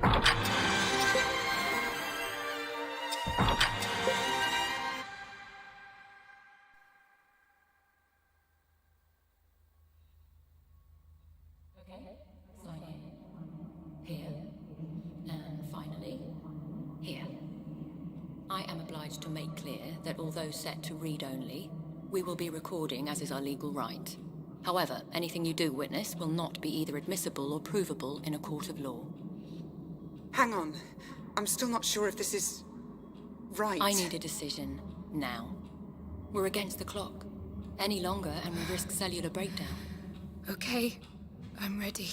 Sign in. Here. And finally, here. I am obliged to make clear that although set to read only, we will be recording as is our legal right. However, anything you do witness will not be either admissible or provable in a court of law. Hang on. I'm still not sure if this is... right. I need a decision now. We're against the clock. Any longer and we risk cellular breakdown. Okay, I'm ready.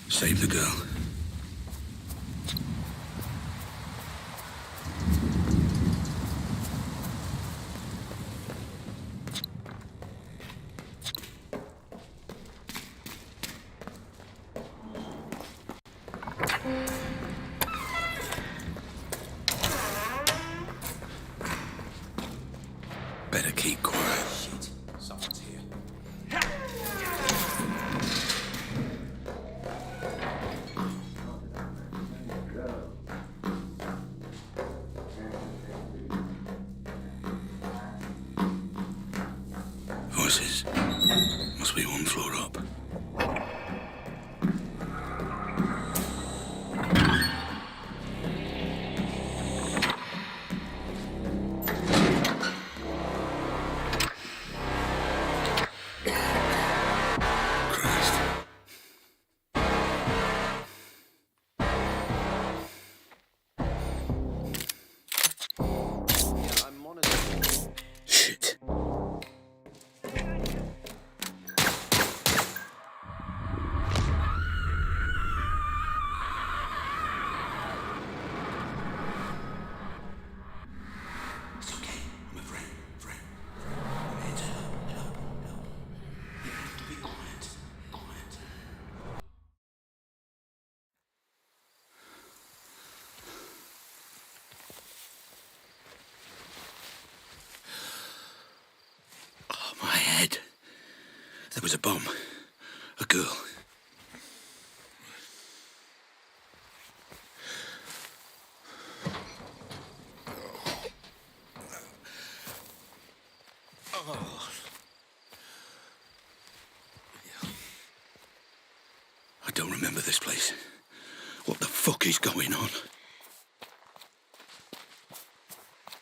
Save the girl. Better keep quiet. Shit, someone's here. Voices. Must be one floor up. Christ. Yeah, I'm monitoring. Shit. It's okay. I'm a friend. I'm here to help. You have to be quiet. Oh, my head. There was a bomb. A girl. I don't remember this place. What the fuck is going on?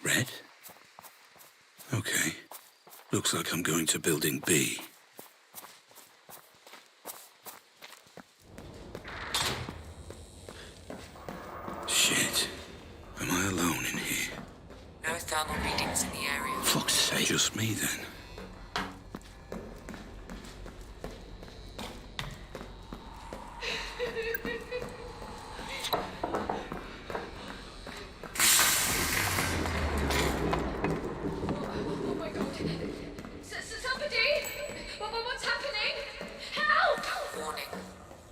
Red? Okay. Looks like I'm going to building B. Shit. Am I alone in here? No thermal readings in the area. Fuck's sake. Just me then. Oh my god. Somebody! What's happening? Help! Warning.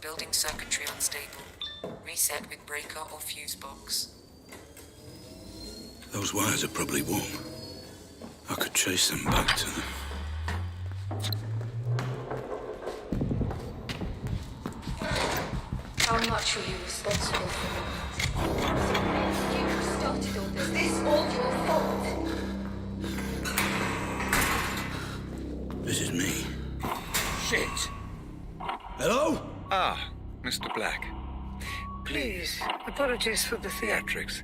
Building circuitry unstable. Reset with breaker or fuse box. Those wires are probably warm. I could chase them back to them. How much were you responsible for that? You started all this. This all your fault. This is me. Shit. Hello? Ah, Mr. Black. Please, apologies for the theatrics.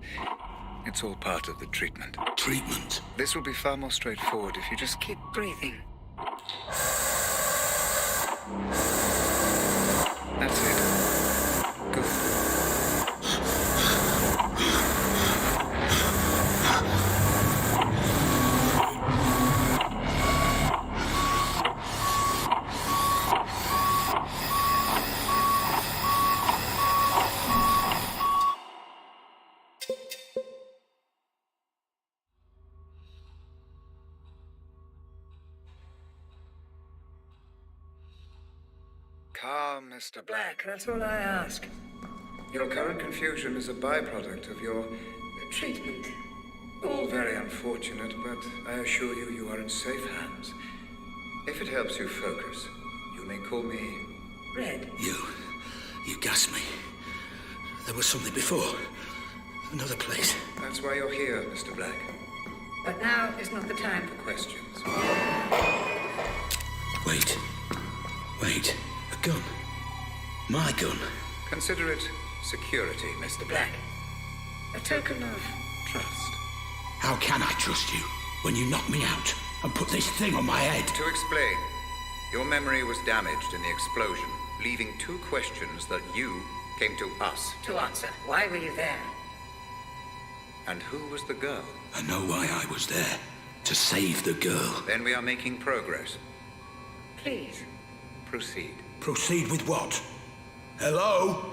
It's all part of the treatment. Treatment. This will be far more straightforward if you just keep breathing. That's it. Good. Calm, Mr. Black. That's all I ask. Your current confusion is a byproduct of your treatment. All very unfortunate, but I assure you, you are in safe hands. If it helps you focus, you may call me Red. You gassed me. There was something before. Another place. That's why you're here, Mr. Black. But now is not the time for questions. Wait. A gun. My gun. Consider it security, Mr. Black. A token of trust. How can I trust you when you knocked me out and put this thing on my head? To explain, your memory was damaged in the explosion, leaving two questions that you came to us to answer. Why were you there? And who was the girl? I know why I was there. To save the girl. Then we are making progress. Please, proceed. Proceed with what? Hello?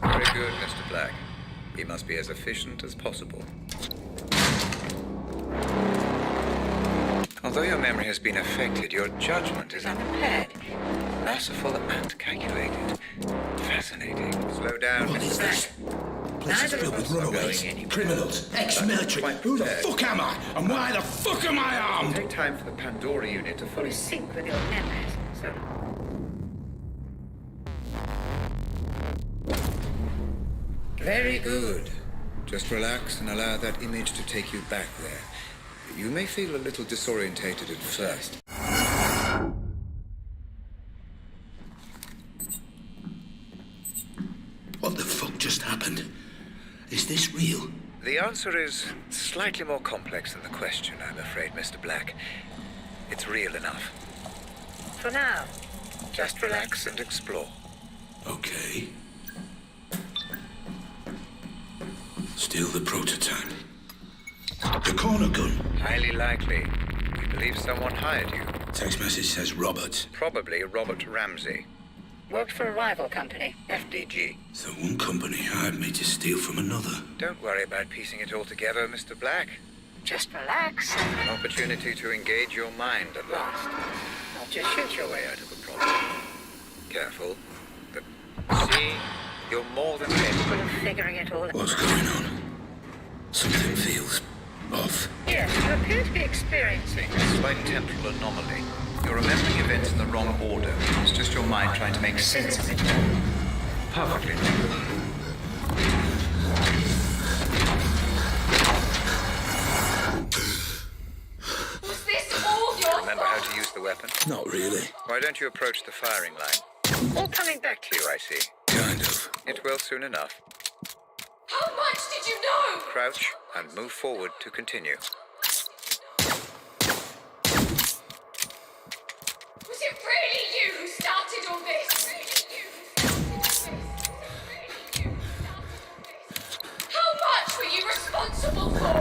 Very good, Mr. Black. He must be as efficient as possible. Although your memory has been affected, your judgment is unimpaired. Merciful and calculated. Fascinating. Slow down, What Mr. is Black. this? Place is filled with runaways, criminals, ex-military. Quite Who the prepared. fuck am I? And why the fuck am I armed? Take time for the Pandora unit to fully sync with your memories, so... Very good. Just relax and allow that image to take you back there. You may feel a little disorientated at first. What the fuck just happened? Is this real? The answer is slightly more complex than the question, I'm afraid, Mr. Black. It's real enough. For now, just relax and explore. Okay. Still the prototype. The corner gun. Highly likely. You believe someone hired you. Text message says Robert. Probably Robert Ramsey. Worked for a rival company, FDG. So one company hired me to steal from another. Don't worry about piecing it all together, Mr. Black. Just relax. An opportunity to engage your mind at last. Not just shoot your way out of a problem. Careful. But see, you're more than capable of figuring it all out. What's going on? Something feels off. Yes, you appear to be experiencing a slight temporal anomaly. You're remembering events in the wrong order. It's just your mind trying to make sense of it. Perfectly. Was this all your Remember how to use the weapon? Not really. Why don't you approach the firing line? All coming back to you, I see. Kind of. It will soon enough. How much did you know? Crouch and move forward to continue. Was it really you who started all this? How much were you responsible for?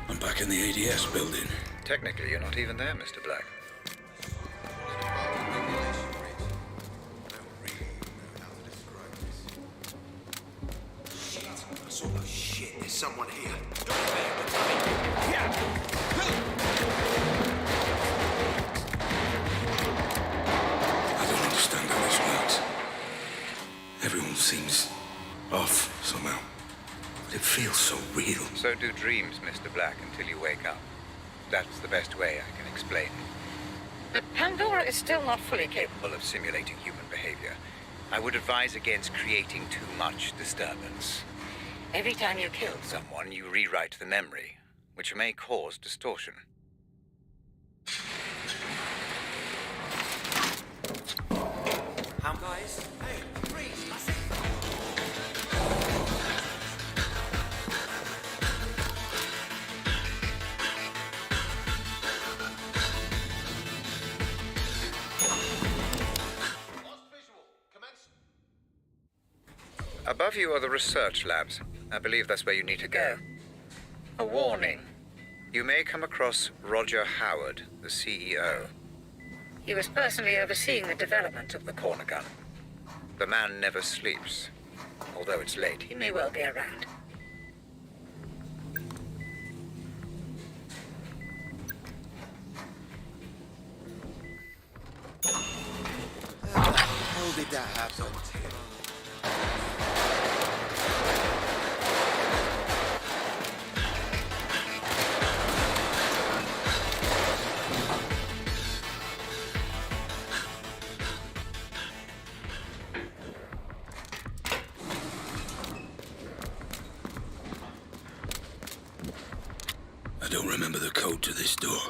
I'm back in the ADS building. Technically, you're not even there, Mr. Black. Oh shit, there's someone here. I don't understand how this works. Everyone seems off somehow. But it feels so real. So do dreams, Mr. Black, until you wake up. That's the best way I can explain. But Pandora is still not fully capable of simulating human behavior. I would advise against creating too much disturbance. Every time you kill someone, you rewrite the memory, which may cause distortion. How guys? Hey, freeze, that's it. Above you are the research labs. I believe that's where you need to go. A warning. You may come across Roger Howard, the CEO. He was personally overseeing the development of the corner gun. The man never sleeps. Although it's late, he may well be around. How did that happen? I don't remember the code to this door.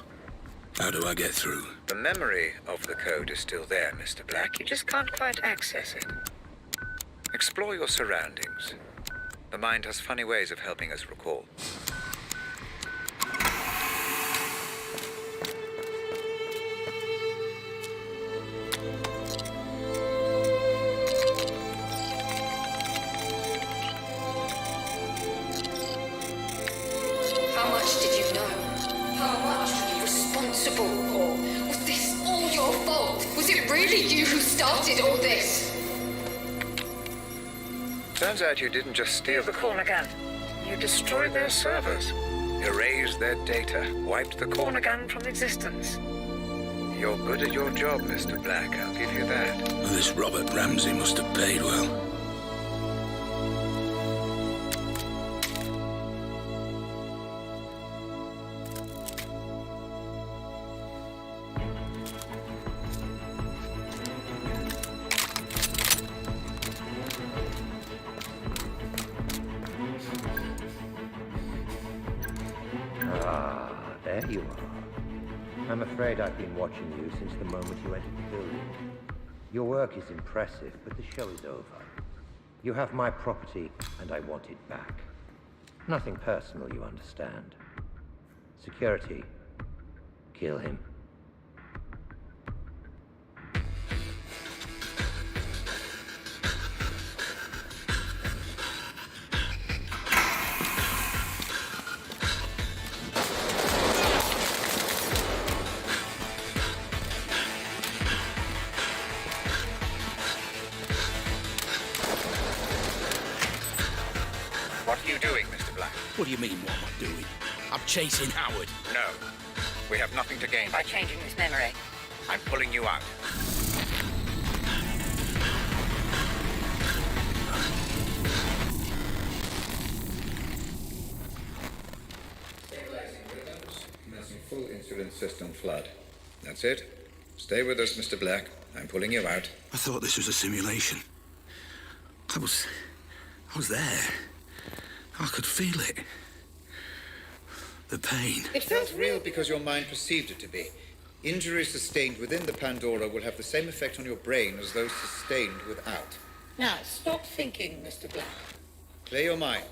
How do I get through? The memory of the code is still there, Mr. Black. You just can't quite access it. Explore your surroundings. The mind has funny ways of helping us recall. How much did you know? How much were you responsible for? Was this all your fault? Was it really you who started all this? Turns out you didn't just steal the corner gun. You destroyed their servers, erased their data, wiped the corner gun from existence. You're good at your job, Mr. Black. I'll give you that. Well, this Robert Ramsey must have paid well. There you are. I'm afraid I've been watching you since the moment you entered the building. Your work is impressive, but the show is over. You have my property, and I want it back. Nothing personal, you understand. Security. Kill him. What are you doing, Mr. Black? What do you mean, what am I doing? I'm chasing Howard. No. We have nothing to gain by changing this memory. I'm pulling you out. Stabilizing rhythms. Commencing full insulin system flood. That's it. Stay with us, Mr. Black. I'm pulling you out. I thought this was a simulation. I was there. I could feel it. The pain. It felt real because your mind perceived it to be. Injuries sustained within the Pandora will have the same effect on your brain as those sustained without. Now, stop thinking, Mr. Black. Clear your mind.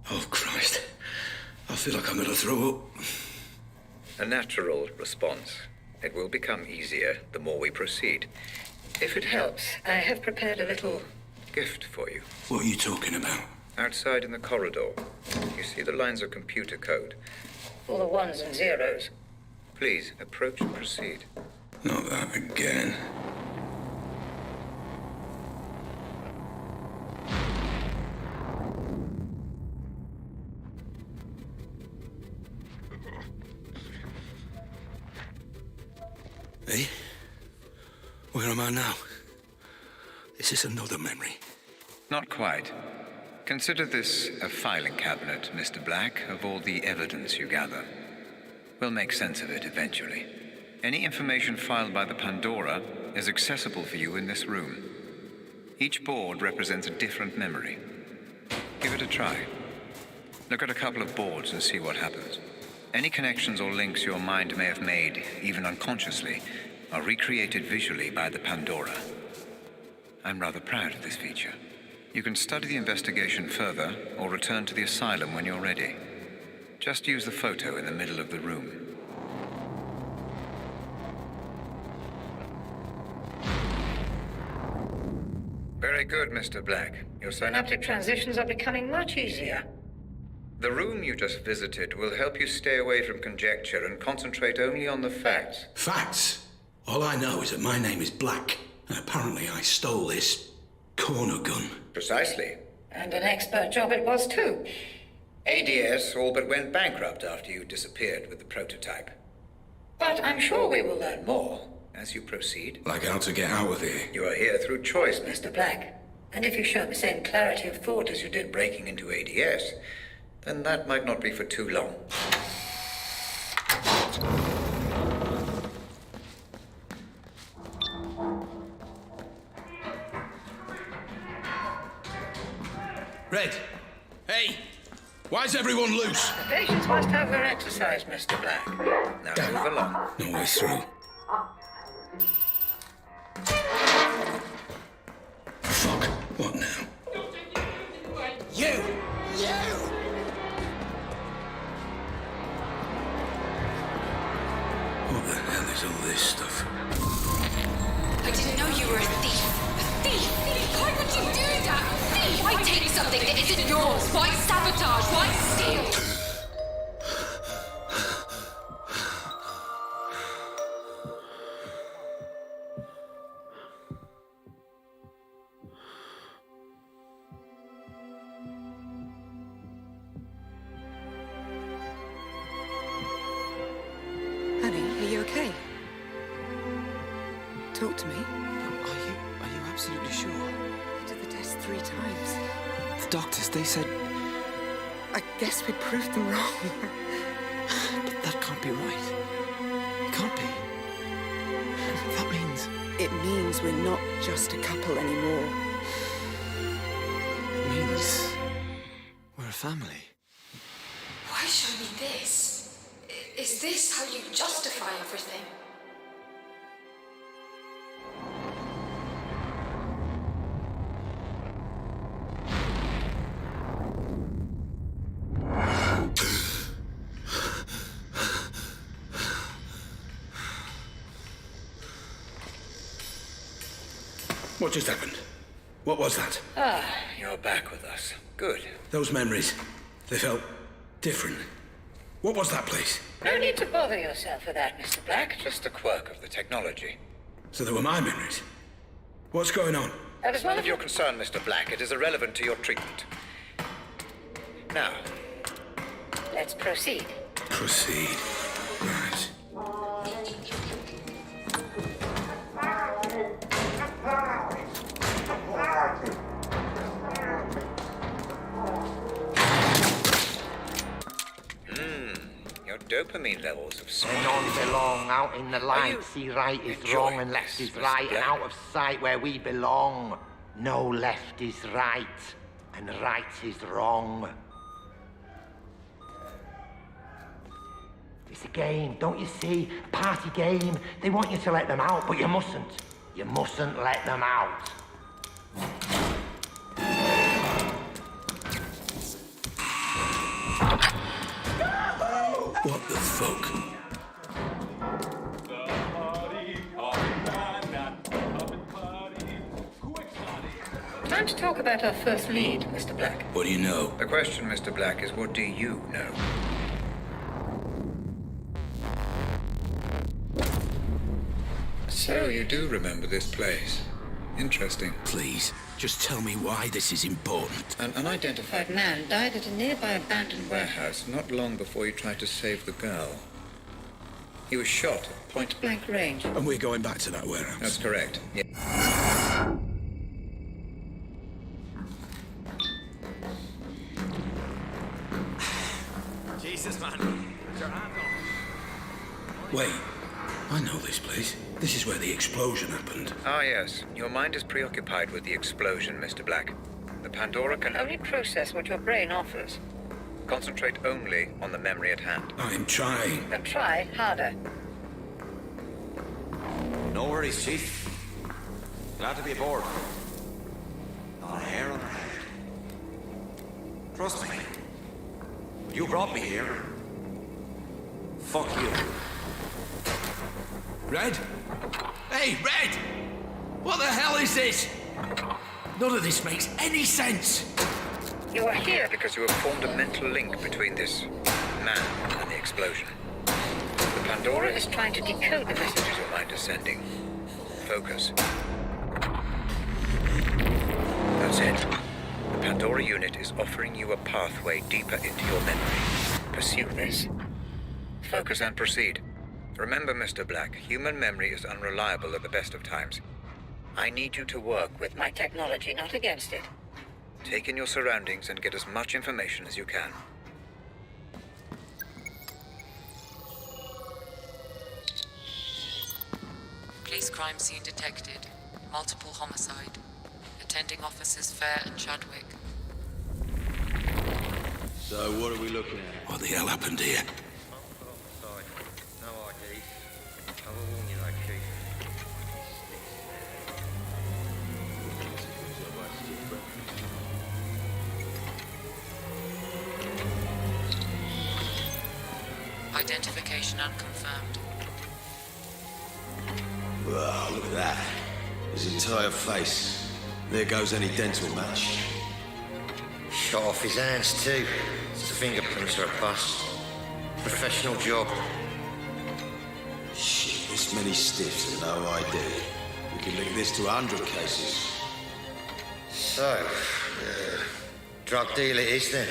Oh, Christ. I feel like I'm gonna throw up. A natural response. It will become easier the more we proceed. If it helps, I have prepared a little gift for you. What are you talking about? Outside in the corridor, you see the lines of computer code. All the ones and zeros. Please, approach and proceed. Not that again. Hey? Where am I now? This is another memory. Not quite. Consider this a filing cabinet, Mr. Black, of all the evidence you gather. We'll make sense of it eventually. Any information filed by the Pandora is accessible for you in this room. Each board represents a different memory. Give it a try. Look at a couple of boards and see what happens. Any connections or links your mind may have made, even unconsciously, are recreated visually by the Pandora. I'm rather proud of this feature. You can study the investigation further or return to the asylum when you're ready. Just use the photo in the middle of the room. Very good, Mr. Black. Your synaptic transitions are becoming much easier. The room you just visited will help you stay away from conjecture and concentrate only on the facts. Facts? All I know is that my name is Black, and apparently I stole this corner gun. Precisely. And an expert job it was too. ADS all but went bankrupt after you disappeared with the prototype. But I'm sure we will learn more. As you proceed, Like how to get out of here. you are here through choice, Mr. Black. And if you show the same clarity of thought as you did breaking into ADS, then that might not be for too long. Red! Hey! Why's everyone loose? The patients must have their exercise, Mr. Black. Now move along. No way through. Fuck. What now? You! What the hell is all this stuff? I didn't know you were a thief. A thief! Why would you do that? Thief! Why take something that isn't yours? Why sabotage? Why steal? Honey, are you okay? Talk to me. Are you absolutely sure? I did the test 3 times. The doctors, they said... I guess we proved them wrong. But that can't be right. It can't be. That means... It means we're not just a couple anymore. It means... we're a family. Why show me this? Is this how you justify everything? What just happened? What was that? You're back with us. Good. Those memories, they felt different. What was that place? No need to bother yourself with that, Mr. Black. Just a quirk of the technology. So they were my memories. What's going on? That is one None of of your concern, Mr. Black. It is irrelevant to your treatment. Now, Let's proceed. Proceed. Right. your dopamine levels have They soared. don't belong out in the light. you See right is enjoying wrong and left this, is Mr. right, and Black? out of sight where we belong. No left is right, and right is wrong. It's a game, don't you see? A party game. They want you to let them out, but you mustn't. You mustn't let them out. What the fuck? Time to talk about our first lead, Mr. Black. What do you know? The question, Mr. Black, is what do you know? So you do remember this place. Interesting. Please, just tell me why this is important. An unidentified Man died at a nearby abandoned warehouse not long before you tried to save the girl. He was shot at point blank. blank range. And we're going back to that warehouse. That's correct. Yeah. Jesus, man. Put your hand on. Wait, I know this place. This is where the explosion happened. Ah, yes. Your mind is preoccupied with the explosion, Mr. Black. The Pandora can only Process what your brain offers. concentrate only on the memory at hand. I'm trying. Then try harder. No worries, Chief. Glad to be aboard. Not a hair on her head. Trust me. You brought me here. Fuck you. Red? Hey, Red! What the hell is this? None of this makes any sense. You are here. Because you have formed a mental link between this man and the explosion. The Pandora Is trying to decode the messages. your mind is sending. Focus. That's it. The Pandora unit is offering you a pathway deeper into your memory. Pursue this. Focus and proceed. Remember, Mr. Black, human memory is unreliable at the best of times. I need you to work with My technology, not against it. Take in your surroundings and get as much information as you can. Police crime scene detected. Multiple homicide. Attending officers Fair and Chadwick. So what are we looking at? What the hell happened here? No IDs. I will warn you though, Chief. Identification unconfirmed. Wow, look at that. His entire face. There goes any dental match. Shot off his hands too. His fingerprints are a bust. Professional job. Shit, this many stiffs and no ID. We could link this to 100 cases. So, drug deal it is then.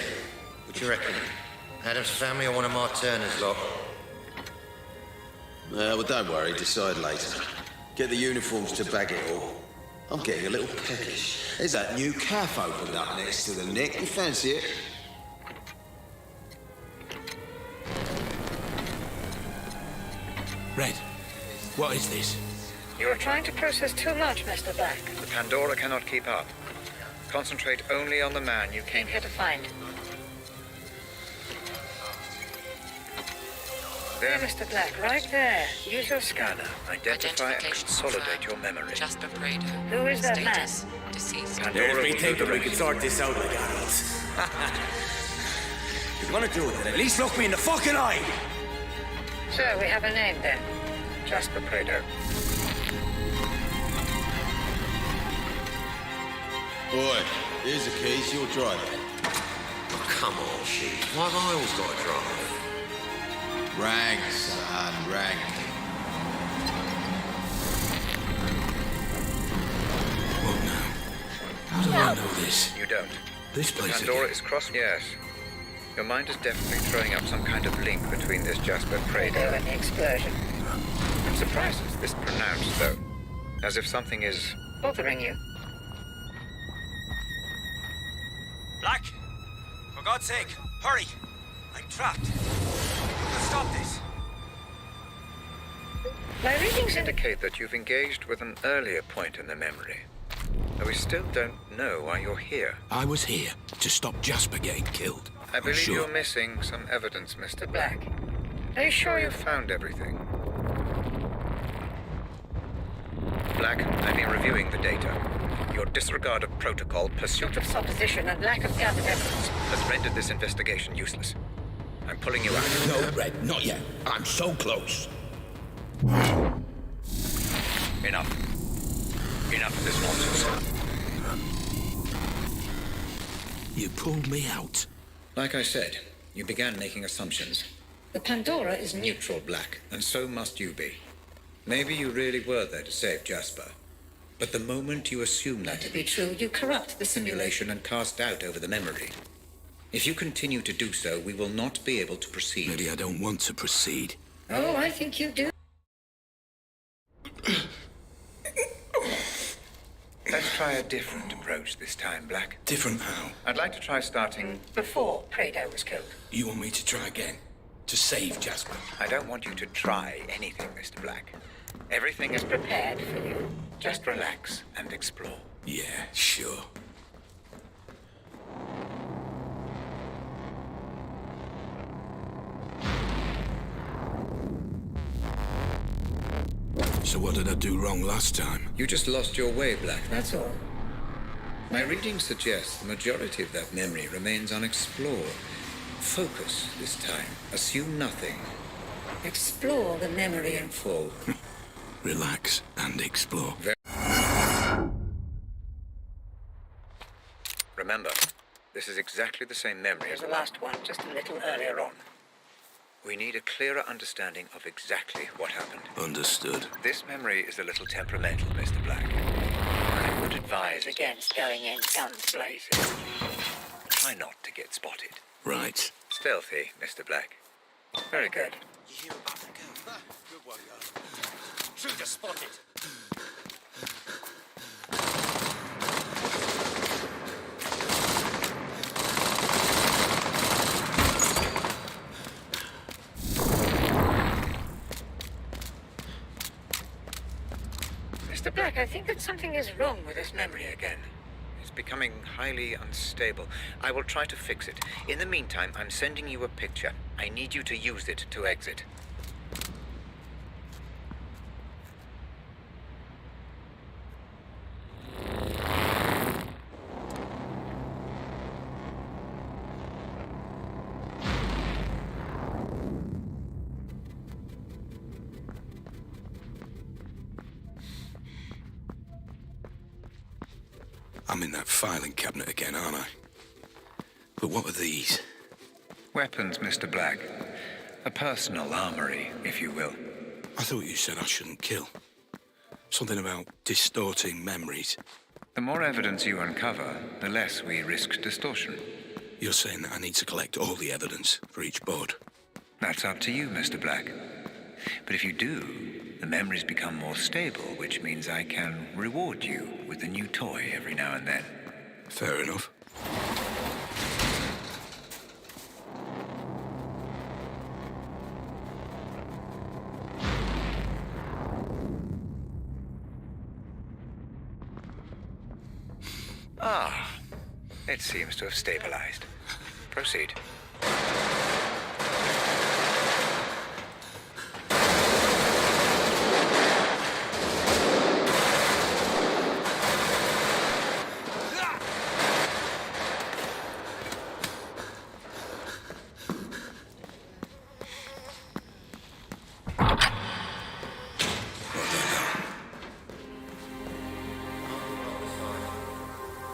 What do you reckon? Adam's family or one of my Turner's lot? Well, don't worry, decide later. Get the uniforms to bag it all. I'm getting a little peckish. There's that new cafe opened up next to the Nick. You fancy it? Red, what is this? You are trying to process too much, Mr. Black. The Pandora cannot keep up. Concentrate only on the man you Came came here to find. There, Mr. Black, right there. Use your scanner. Identify and Identification consolidate confirmed. your memory. Jasper Prado. Who is that man? Status deceased. Pandora will do the rest. sort this out like adults. If you're gonna do it, then at least look me in the fucking eye! Sir, we have a name then. Jasper Prado. Boy, here's the keys. You'll drive it. Oh, come on, Chief. Why have I always got to drive? Rank, son, rank. What now? How do I know this? You don't. This place Pandora again. is cross. Yes. Your mind is definitely throwing up some kind of link between this Jasper Prado. And the explosion. I'm surprised it's this pronounced, though. As if something is... Bothering you. Black! For God's sake, hurry! I'm trapped. Stop this! My readings indicate indicate that you've engaged with an earlier point in the memory. Though we still don't know why you're here. I was here to stop Jasper getting killed. I I'm believe sure. you're missing some evidence, Mr. Black. Black. Are you sure You you've... found everything. Black, I've been reviewing the data. Your disregard of protocol, pursuit of supposition and lack of gathered evidence? has rendered this investigation useless. I'm pulling you out. No, Red, not yet. I'm so close. Enough. Enough of this nonsense. You pulled me out. Like I said, you began making assumptions. The Pandora is new. Neutral, Black, and so must you be. Maybe you really were there to save Jasper. But the moment you assume that To be true, you corrupt the simulation. simulation and cast doubt over the memory, if you continue to do so, we will not be able to proceed. Maybe I don't want to proceed. Oh, I think you do. Let's try a different approach this time, Black. Different how? I'd like to try starting... Before Prado was killed. You want me to try again? To save Jasper? I don't want you to try anything, Mr. Black. Everything is Prepared for you. Just relax and explore. Yeah, sure. So what did I do wrong last time? You just lost your way, Black. That's all. My readings suggest the majority of that memory remains unexplored. Focus this time. Assume nothing. Explore the memory In and full. Relax and explore. Remember, This is exactly the same memory as The last one, just a little earlier on. We need a clearer understanding of exactly what happened. Understood. This memory is a little temperamental, Mr. Black. I would advise Against going in guns blazing. try not to get spotted. Right. Stealthy, Mr. Black. Very good. You hear about the girl? Good one, girl. Shooter spotted. Mr. Black, I think that something is wrong with this memory again. It's becoming highly unstable. I will try to fix it. In the meantime, I'm sending you a picture. I need you to use it to exit. I'm in that filing cabinet again, aren't I? But what are these? Weapons, Mr. Black. A personal armory, if you will. I thought you said I shouldn't kill. Something about distorting memories. The more evidence you uncover, the less we risk distortion. You're saying that I need to collect all the evidence for each board? That's up to you, Mr. Black. But if you do, the memories become more stable, which means I can reward you with a new toy every now and then. Fair enough. Ah, it seems to have stabilized. Proceed.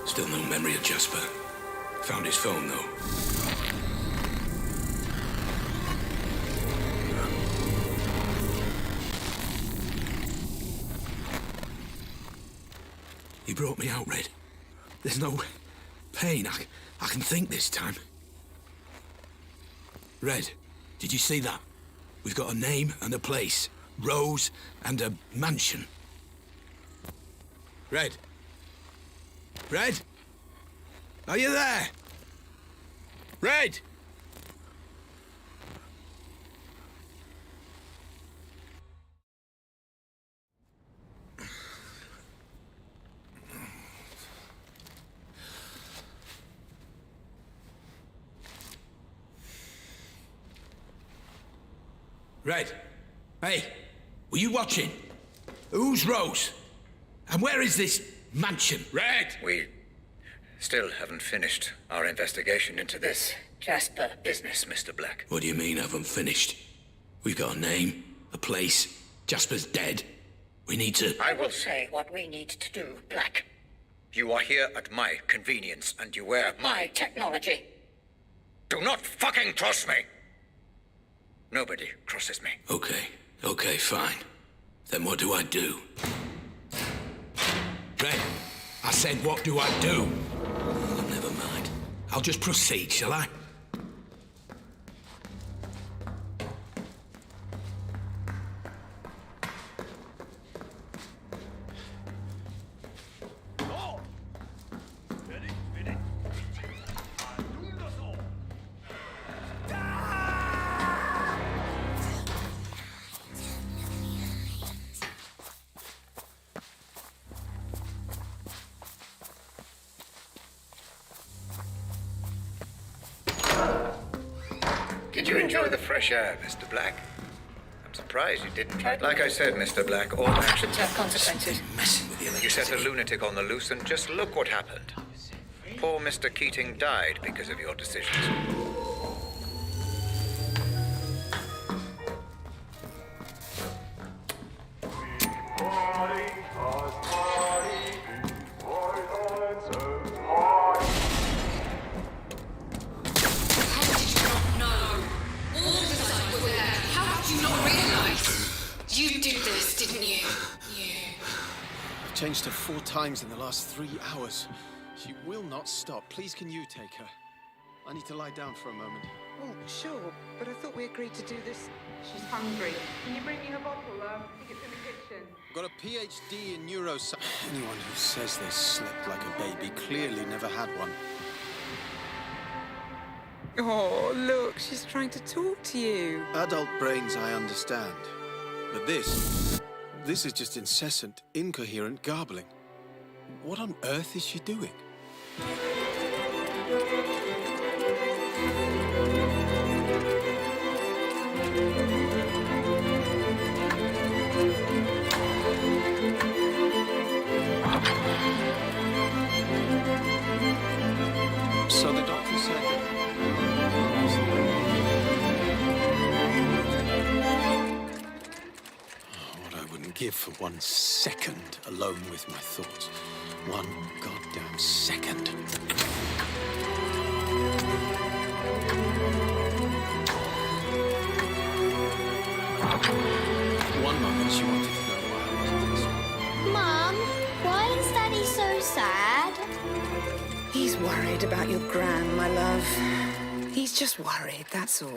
Still no memory of Jasper. Found his phone, though. He brought me out, Red. There's no pain. I can think this time. Red, did you see that? We've got a name and a place. Rose and a mansion. Red? Red? Are you there? Red? Red? Hey, were you watching? Who's Rose? And where is this mansion? Red! We still haven't finished our investigation into this Jasper business. Mr. Black. What do you mean, haven't finished? We've got a name, a place. Jasper's dead. We need to... I will say what we need to do, Black. You are here at my convenience, and you wear My technology. Do not fucking cross me! Nobody crosses me. Okay, fine. Then what do I do? Red, I said what do I do? Oh, never mind. I'll just proceed, shall I? Did you enjoy the fresh air, Mr. Black? I'm surprised you didn't. Like I said, Mr. Black, all actions Have consequences. Messing with the You set a electricity. lunatic on the loose, and just look what happened. Poor Mr. Keating died because of your decisions. didn't you? I've changed her 4 times in the last 3 hours. She will not stop. Please, can you take her? I need to lie down for a moment. Oh, sure, but I thought we agreed to do this. She's hungry. Can you bring me her bottle? I think it's in the kitchen. I've got a PhD in neuroscience. Anyone who says they slept like a baby clearly never had one. Oh, look, she's trying to talk to you. Adult brains, I understand. But this is just incessant, incoherent garbling. What on earth is she doing? So the doctor said... What I wouldn't give for 1 second alone with my thoughts. 1 goddamn second. One moment she wanted to know why I wasn't this way. Mum, why is Daddy so sad? He's worried about your gran, my love. He's just worried, that's all.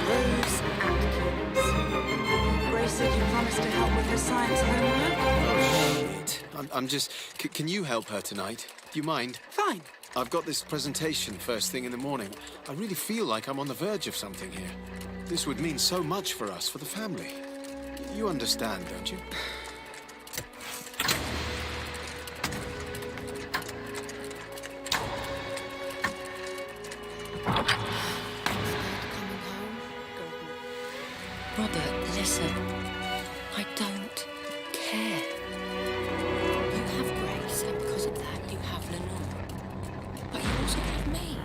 Rose Atkins. Grace said you promised to help with her science homework. Oh, shit. I'm just... Can you help her tonight? Do you mind? Fine. I've got this presentation first thing in the morning. I really feel like I'm on the verge of something here. This would mean so much for us, for the family. You understand, don't you? Robert, listen. I don't care. You have Grace, and because of that, you have Lenore. But you also have me.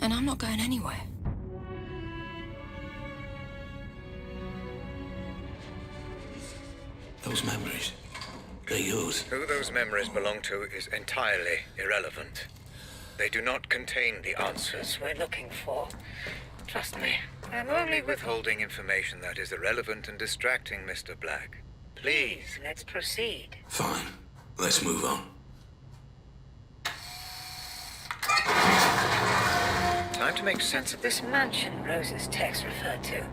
And I'm not going anywhere. Those memories, they're yours. Who those memories belong to is entirely irrelevant. They do not contain the answers we're looking for. Trust me, I'm only withholding information that is irrelevant and distracting, Mr. Black. Please, let's proceed. Fine. Let's move on. Time to make sense of this mansion Rose's text referred to.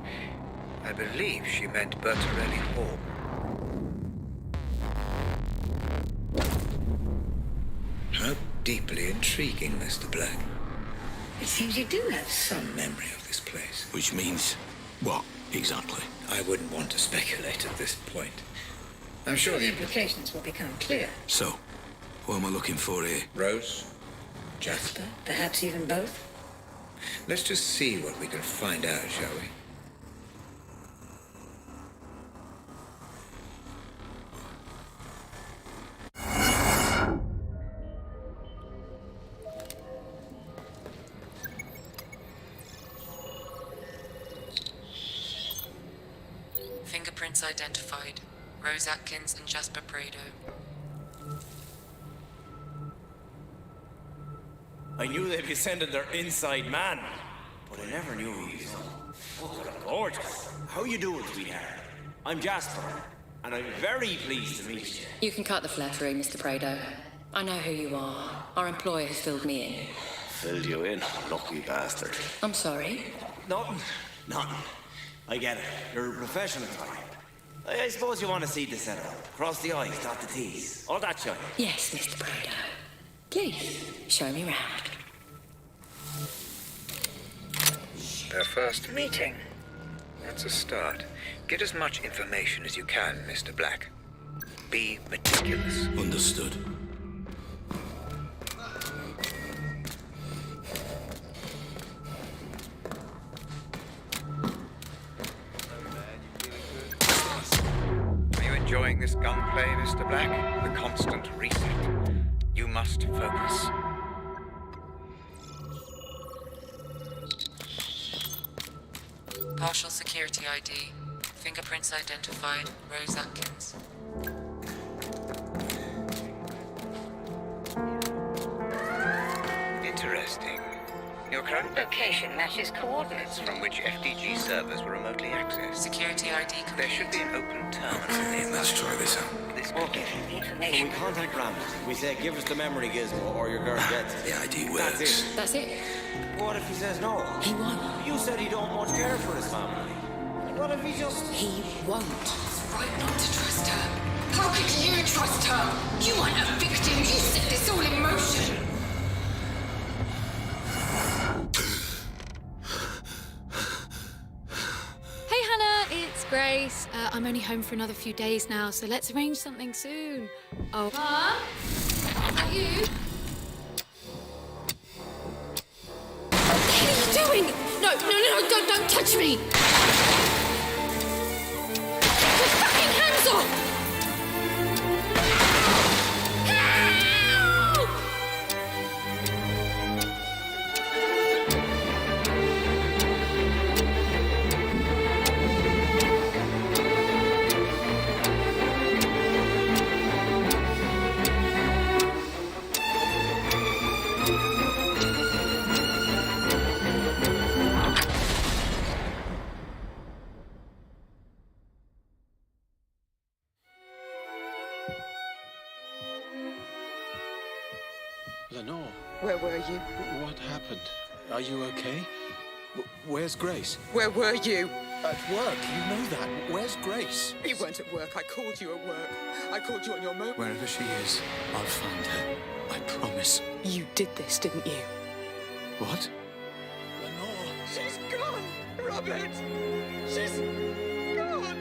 I believe she meant Bertarelli Hall. How deeply intriguing, Mr. Black. It seems you do have some memory of this place. Which means what, exactly? I wouldn't want to speculate at this point. I'm sure the implications will become clear. So, what am I looking for here? Rose? Jasper? Perhaps even both? Let's just see what we can find out, shall we? Fingerprints identified. Rose Atkins and Jasper Prado. I knew they'd be sending their inside man, but I never knew he was so fucking gorgeous. How you doing, sweetheart? I'm Jasper, and I'm very pleased to meet you. You can cut the flattery, Mr. Prado. I know who you are. Our employer has filled me in. Filled you in, lucky bastard. I'm sorry. Nothing. I get it. You're a professional type. I suppose you want to see the setup. Cross the I's, dot the T's. All that shit. Yes, Mr. Prado. Please, show me round. Their first meeting. That's a start. Get as much information as you can, Mr. Black. Be meticulous. Understood. Are you enjoying this gunplay, Mr. Black? The constant reset. You must focus. Partial security ID. Fingerprints identified. Rose Atkins. Interesting. Your current location matches coordinates from which FDG servers were remotely accessed. Security ID complete. There should be an open terminal. Okay, let's try this out. This Okay. So we contact Ramsey. We say, give us the memory gizmo or your girl gets it. The ID That's works. it. That's it. What if he says no? He won't. You said he don't much care for his family. What if he just... He won't. It's right not to trust her. How could you trust her? You aren't a victim. You set this all in motion. Hey Hannah, it's Grace. I'm only home for another few days now, so let's arrange something soon. Oh, Mom? Is that you? What the hell are you doing? No, don't touch me! Get your fucking hands off! Help! Lenore, Where were you? what happened? Are you okay? Where's Grace? Where were you? At work, you know that. Where's Grace? You weren't at work. I called you at work. I called you on your mobile. Wherever she is, I'll find her. I promise. You did this, didn't you? What? Lenore. She's gone, Robert. She's gone.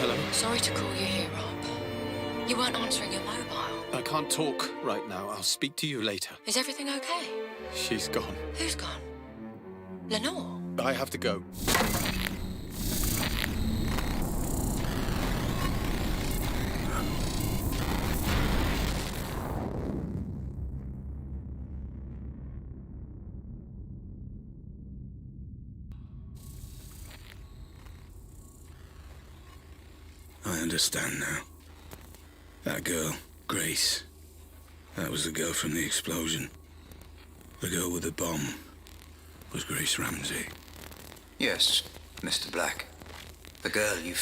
Hello? Sorry to call you here, Rob. You weren't answering your mobile. I can't talk right now. I'll speak to you later. Is everything okay? She's gone. Who's gone? Lenore? I have to go. I understand now. That girl, Grace. That was the girl from the explosion. The girl with the bomb was Grace Ramsey. Yes, Mr. Black. The girl you...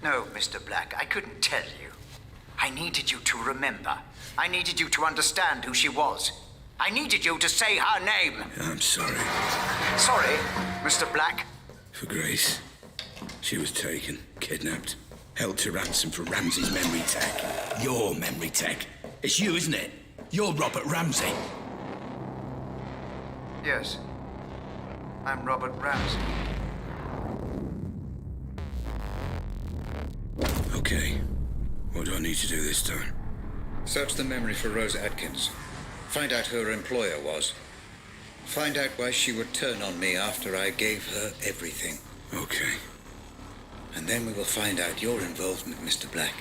No, Mr. Black, I couldn't tell you. I needed you to remember. I needed you to understand who she was. I needed you to say her name. I'm sorry. Sorry, Mr. Black. For Grace. She was taken, kidnapped, held to ransom for Ramsey's memory tech. Your memory tech. It's you, isn't it? You're Robert Ramsey. Yes. I'm Robert Ramsey. Okay. What do I need to do this time? Search the memory for Rose Atkins. Find out who her employer was. Find out why she would turn on me after I gave her everything. Okay. And then we will find out your involvement, Mr. Black.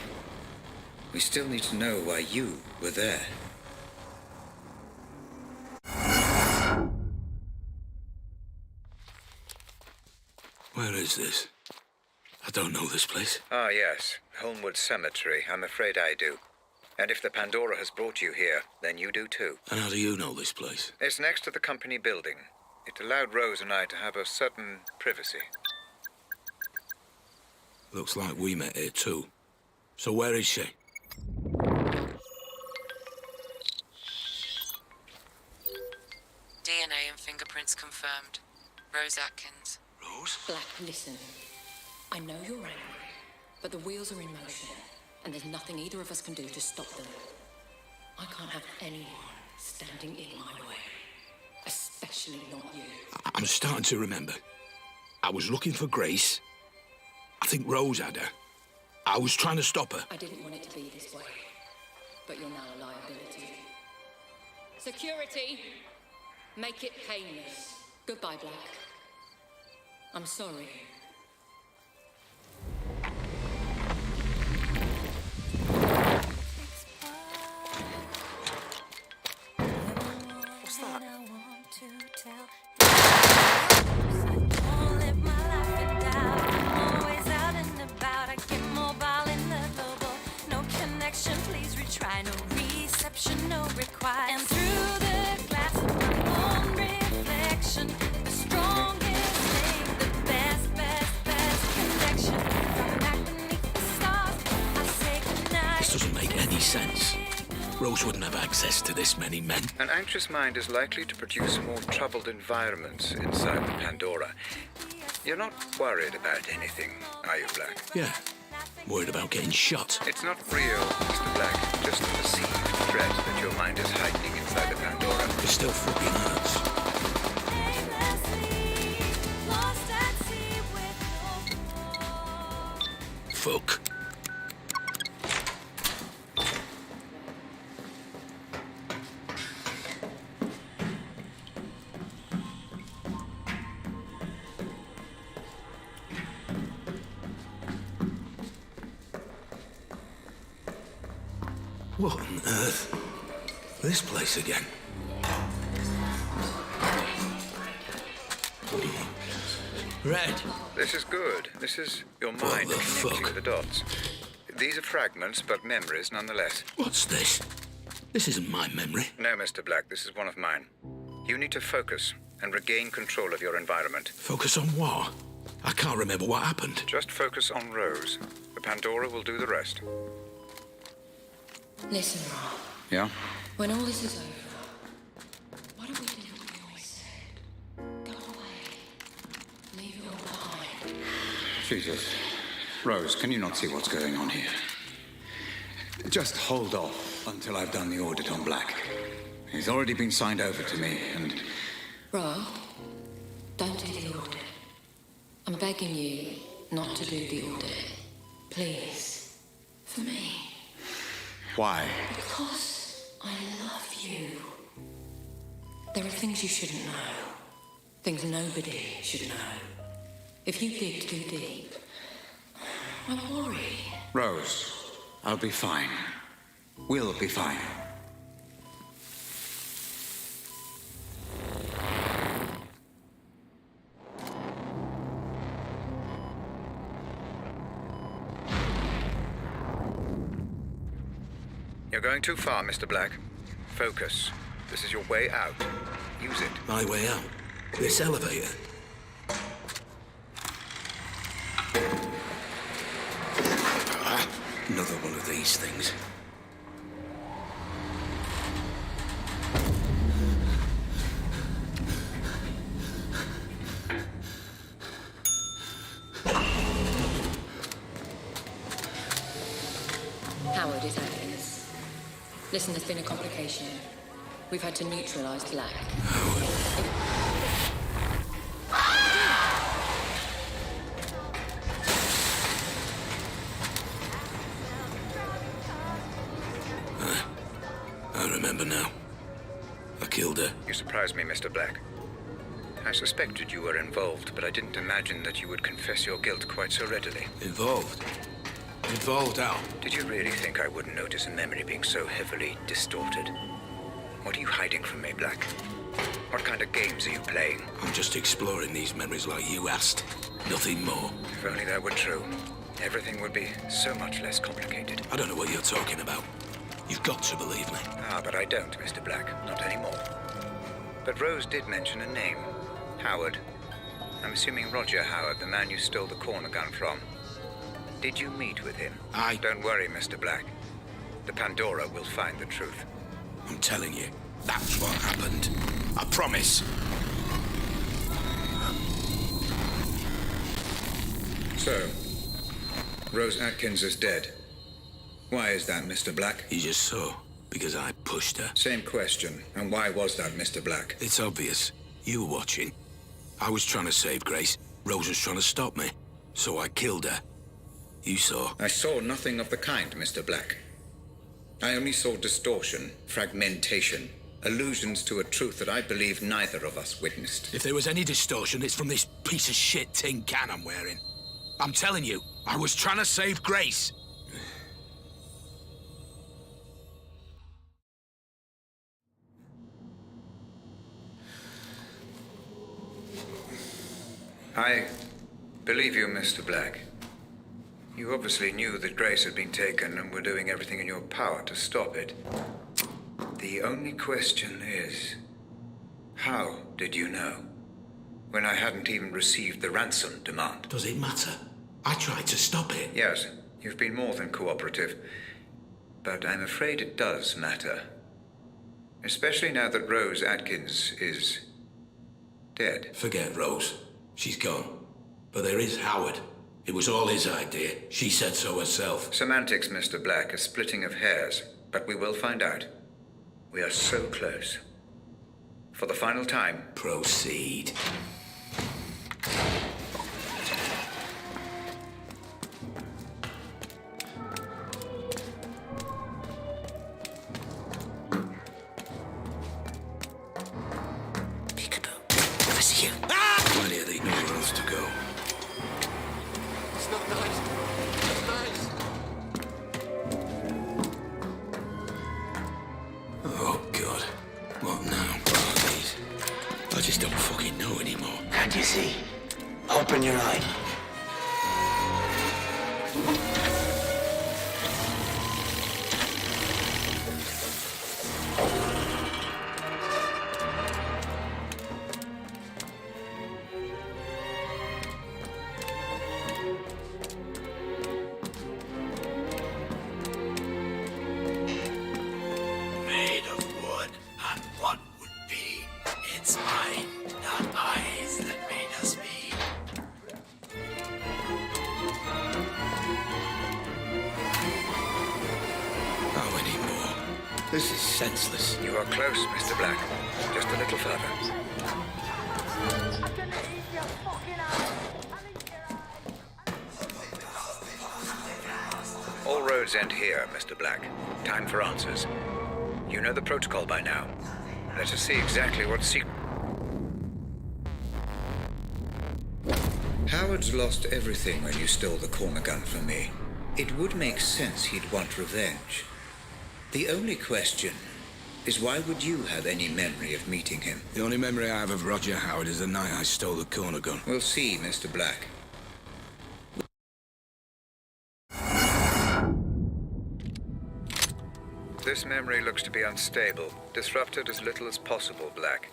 We still need to know why you were there. Where is this? I don't know this place. Ah, yes. Holmwood Cemetery. I'm afraid I do. And if the Pandora has brought you here, then you do too. And how do you know this place? It's next to the company building. It allowed Rose and I to have a certain privacy. Looks like we met here too. So where is she? DNA and fingerprints confirmed. Rose Atkins. Rose? Black, listen. I know you're angry, but the wheels are in motion, and there's nothing either of us can do to stop them. I can't have anyone standing in my way, especially not you. I'm starting to remember. I was looking for Grace. I think Rose had her. I was trying to stop her. I didn't want it to be this way, but you're now a liability. Security! Make it painless. Goodbye, Black. I'm sorry. exceptional required. And through the glass of my own reflection, the strongest thing, the best connection. From back beneath the stars, I say goodnight. This doesn't make any sense. Rose wouldn't have access to this many men. An anxious mind is likely to produce more troubled environments inside the Pandora. You're not worried about anything, are you, Black? Yeah. Worried about getting shot. It's not real, Mr. Black. Just a perceived threat that your mind is heightening inside the Pandora. It still fucking hurts. Fuck. What on earth? This place again? Red. This is good. This is your What mind the connecting fuck? the dots. These are fragments, but memories nonetheless. What's this? This isn't my memory. No, Mr. Black, this is one of mine. You need to focus and regain control of your environment. Focus on what? I can't remember what happened. Just focus on Rose. The Pandora will do the rest. Listen, Ra. Yeah? When all this is over, why don't we do what we always said? Go away. Leave it all behind. Jesus. Rose, can you not see what's going on here? Just hold off until I've done the audit on Black. He's already been signed over to me, and... Ra, don't do the audit. I'm begging you not to do the audit. Please. For me. Why? Because I love you. There are things you shouldn't know. Things nobody should know. If you dig too deep, I worry. Rose, I'll be fine. We'll be fine. You're going too far, Mr. Black. Focus. This is your way out. Use it. My way out? This elevator? Another one of these things. Howard is Atkins. Listen, there's been a complication. We've had to neutralize Black. I remember now. I killed her. You surprised me, Mr. Black. I suspected you were involved, but I didn't imagine that you would confess your guilt quite so readily. Involved? Involved how? Did you really think I wouldn't notice a memory being so heavily distorted? What are you hiding from me, Black? What kind of games are you playing? I'm just exploring these memories like you asked. Nothing more. If only that were true, everything would be so much less complicated. I don't know what you're talking about. You've got to believe me. Ah, but I don't, Mr. Black. Not anymore. But Rose did mention a name. Howard. I'm assuming Roger Howard, the man you stole the corner gun from. Did you meet with him? Don't worry, Mr. Black. The Pandora will find the truth. I'm telling you, that's what happened. I promise. So, Rose Atkins is dead. Why is that, Mr. Black? You just saw, because I pushed her. Same question. And why was that, Mr. Black? It's obvious. You were watching. I was trying to save Grace. Rose was trying to stop me. So I killed her. You saw. I saw nothing of the kind, Mr. Black. I only saw distortion, fragmentation, allusions to a truth that I believe neither of us witnessed. If there was any distortion, it's from this piece of shit tin can I'm wearing. I'm telling you, I was trying to save Grace. I believe you, Mr. Black. You obviously knew that Grace had been taken and were doing everything in your power to stop it. The only question is, how did you know? When I hadn't even received the ransom demand. Does it matter? I tried to stop it. Yes, you've been more than cooperative. But I'm afraid it does matter. Especially now that Rose Atkins is dead. Forget Rose. She's gone. But there is Howard. It was all his idea. She said so herself. Semantics, Mr. Black, a splitting of hairs. But we will find out. We are so close. For the final time. Proceed. Plenty of these nowhere else to go. It's not nice. It's nice. Oh, God. What now? These? I just don't fucking know anymore. Can't you see? Open your eye. Made of wood, and what would be? It's mine, not eyes that made us be. How many more? This is senseless. You are close, Mr. Black. Just a little further. All roads end here, Mr. Black. Time for answers. You know the protocol by now. Let us see exactly what Howard's lost everything when you stole the corner gun from me. It would make sense he'd want revenge. The only question is, why would you have any memory of meeting him? The only memory I have of Roger Howard is the night I stole the corner gun. We'll see, Mr. Black. This memory looks to be unstable. Disrupt it as little as possible, Black.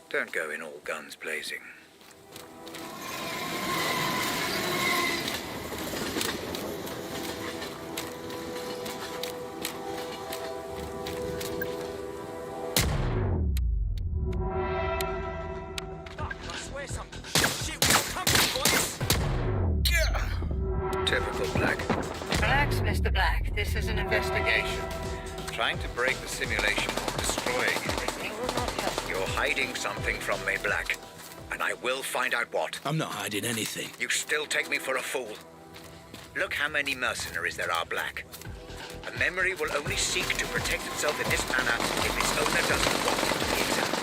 Don't go in all guns blazing. Typical Black. Relax, Mr. Black. This is an investigation. Trying to break the simulation, destroying everything. It will not help. You're hiding something from me, Black. And I will find out what. I'm not hiding anything. You still take me for a fool. Look how many mercenaries there are, Black. A memory will only seek to protect itself in this manner if its owner doesn't want it to be examined.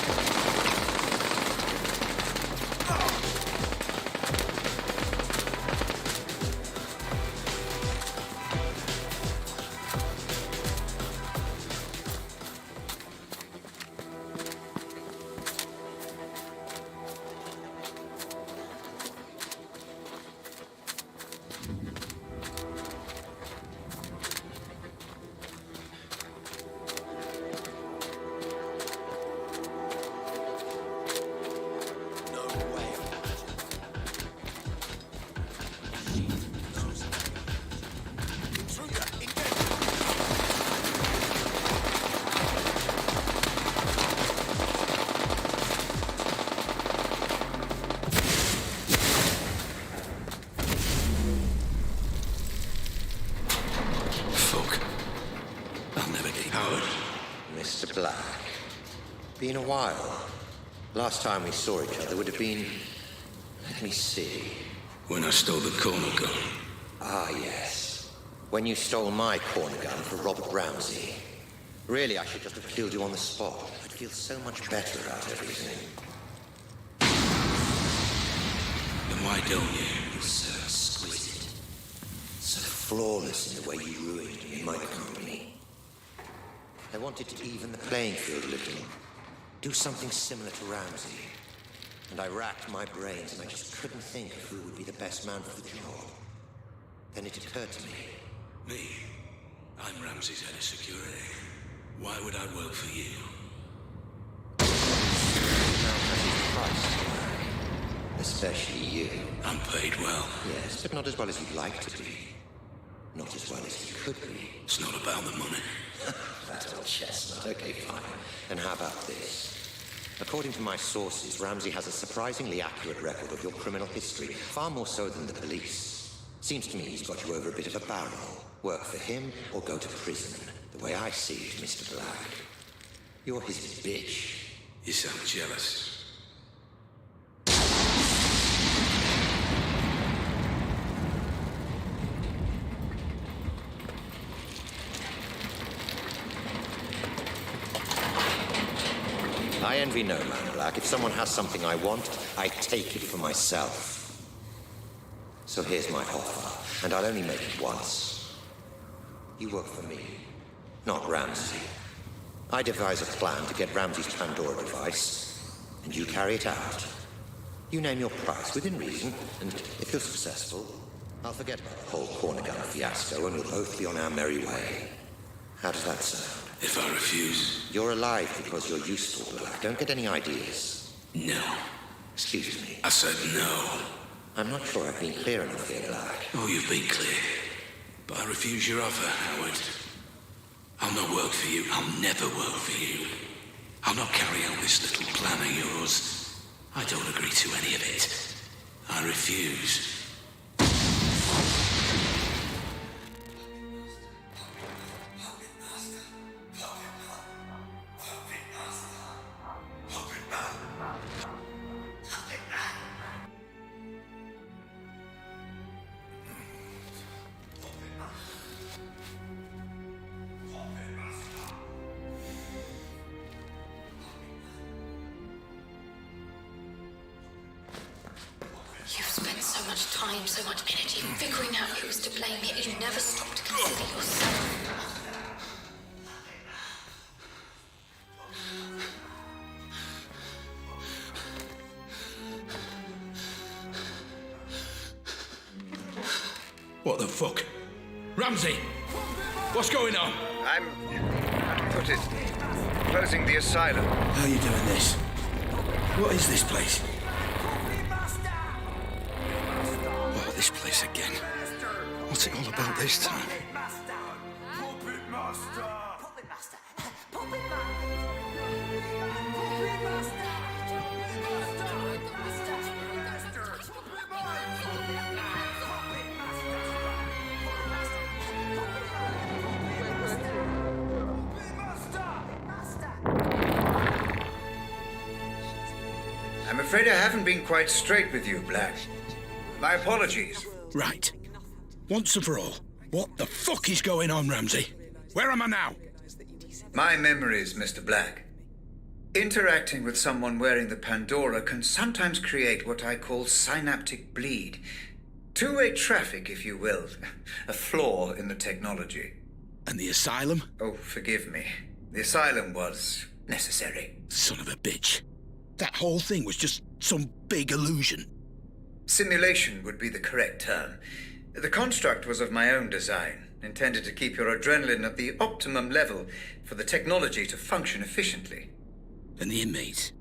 Mr. Black. Been a while. Last time we saw each other would have been... Let me see. When I stole the corner gun. Ah, yes. When you stole my corner gun for Robert Ramsey. Really, I should just have killed you on the spot. I'd feel so much better about everything. Then why don't you? You're so exquisite. So flawless in the way you ruined me in my company. I wanted to even the playing field a little. Do something similar to Ramsey. And I racked my brains and I just couldn't think of who would be the best man for the job. Then it occurred to me. Me? I'm Ramsey's head of security. Why would I work for you? Especially you. I'm paid well. Yes, but not as well as you'd like to be. Not as well as you could be. It's not about the money. That old chestnut. Okay, fine. And how about this? According to my sources, Ramsey has a surprisingly accurate record of your criminal history, far more so than the police. Seems to me he's got you over a bit of a barrel. Work for him or go to prison. The way I see it, Mr. Black. You're his bitch. You sound jealous. I envy no man, Black. If someone has something I want, I take it for myself. So here's my offer, and I'll only make it once. You work for me, not Ramsey. I devise a plan to get Ramsey's Pandora device, and you carry it out. You name your price within reason, and if you're successful, I'll forget about the whole corner gun fiasco, and we'll both be on our merry way. How does that sound? If I refuse? You're alive because you're useful, Black. Don't get any ideas. No. Excuse me. I said no. I'm not sure I've been clear enough here, Black. Oh, you've been clear. But I refuse your offer, Howard. I'll not work for you. I'll never work for you. I'll not carry out this little plan of yours. I don't agree to any of it. I refuse. You've spent so much time, so much energy figuring out who's to blame, yet you never stop to consider yourself. What the fuck? Ramsey! What's going on? I'm... how to put it... closing the asylum. How are you doing this? What is this place? Oh, this place again. What's it all about this time? I'm afraid I haven't been quite straight with you, Black. My apologies. Right. Once and for all, what the fuck is going on, Ramsey? Where am I now? My memories, Mr. Black. Interacting with someone wearing the Pandora can sometimes create what I call synaptic bleed. Two-way traffic, if you will. A flaw in the technology. And the asylum? Oh, forgive me. The asylum was necessary. Son of a bitch. That whole thing was just some big illusion. Simulation would be the correct term. The construct was of my own design, intended to keep your adrenaline at the optimum level for the technology to function efficiently. And the inmates?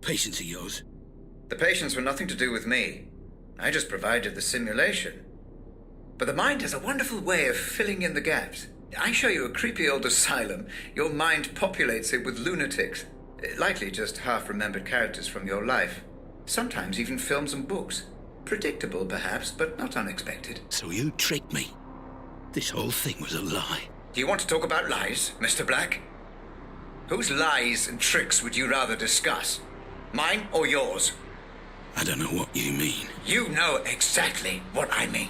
Patients of yours? The patients were nothing to do with me. I just provided the simulation. But the mind has a wonderful way of filling in the gaps. I show you a creepy old asylum, your mind populates it with lunatics. Likely just half-remembered characters from your life. Sometimes even films and books. Predictable, perhaps, but not unexpected. So you tricked me. This whole thing was a lie. Do you want to talk about lies, Mr. Black? Whose lies and tricks would you rather discuss? Mine or yours? I don't know what you mean. You know exactly what I mean.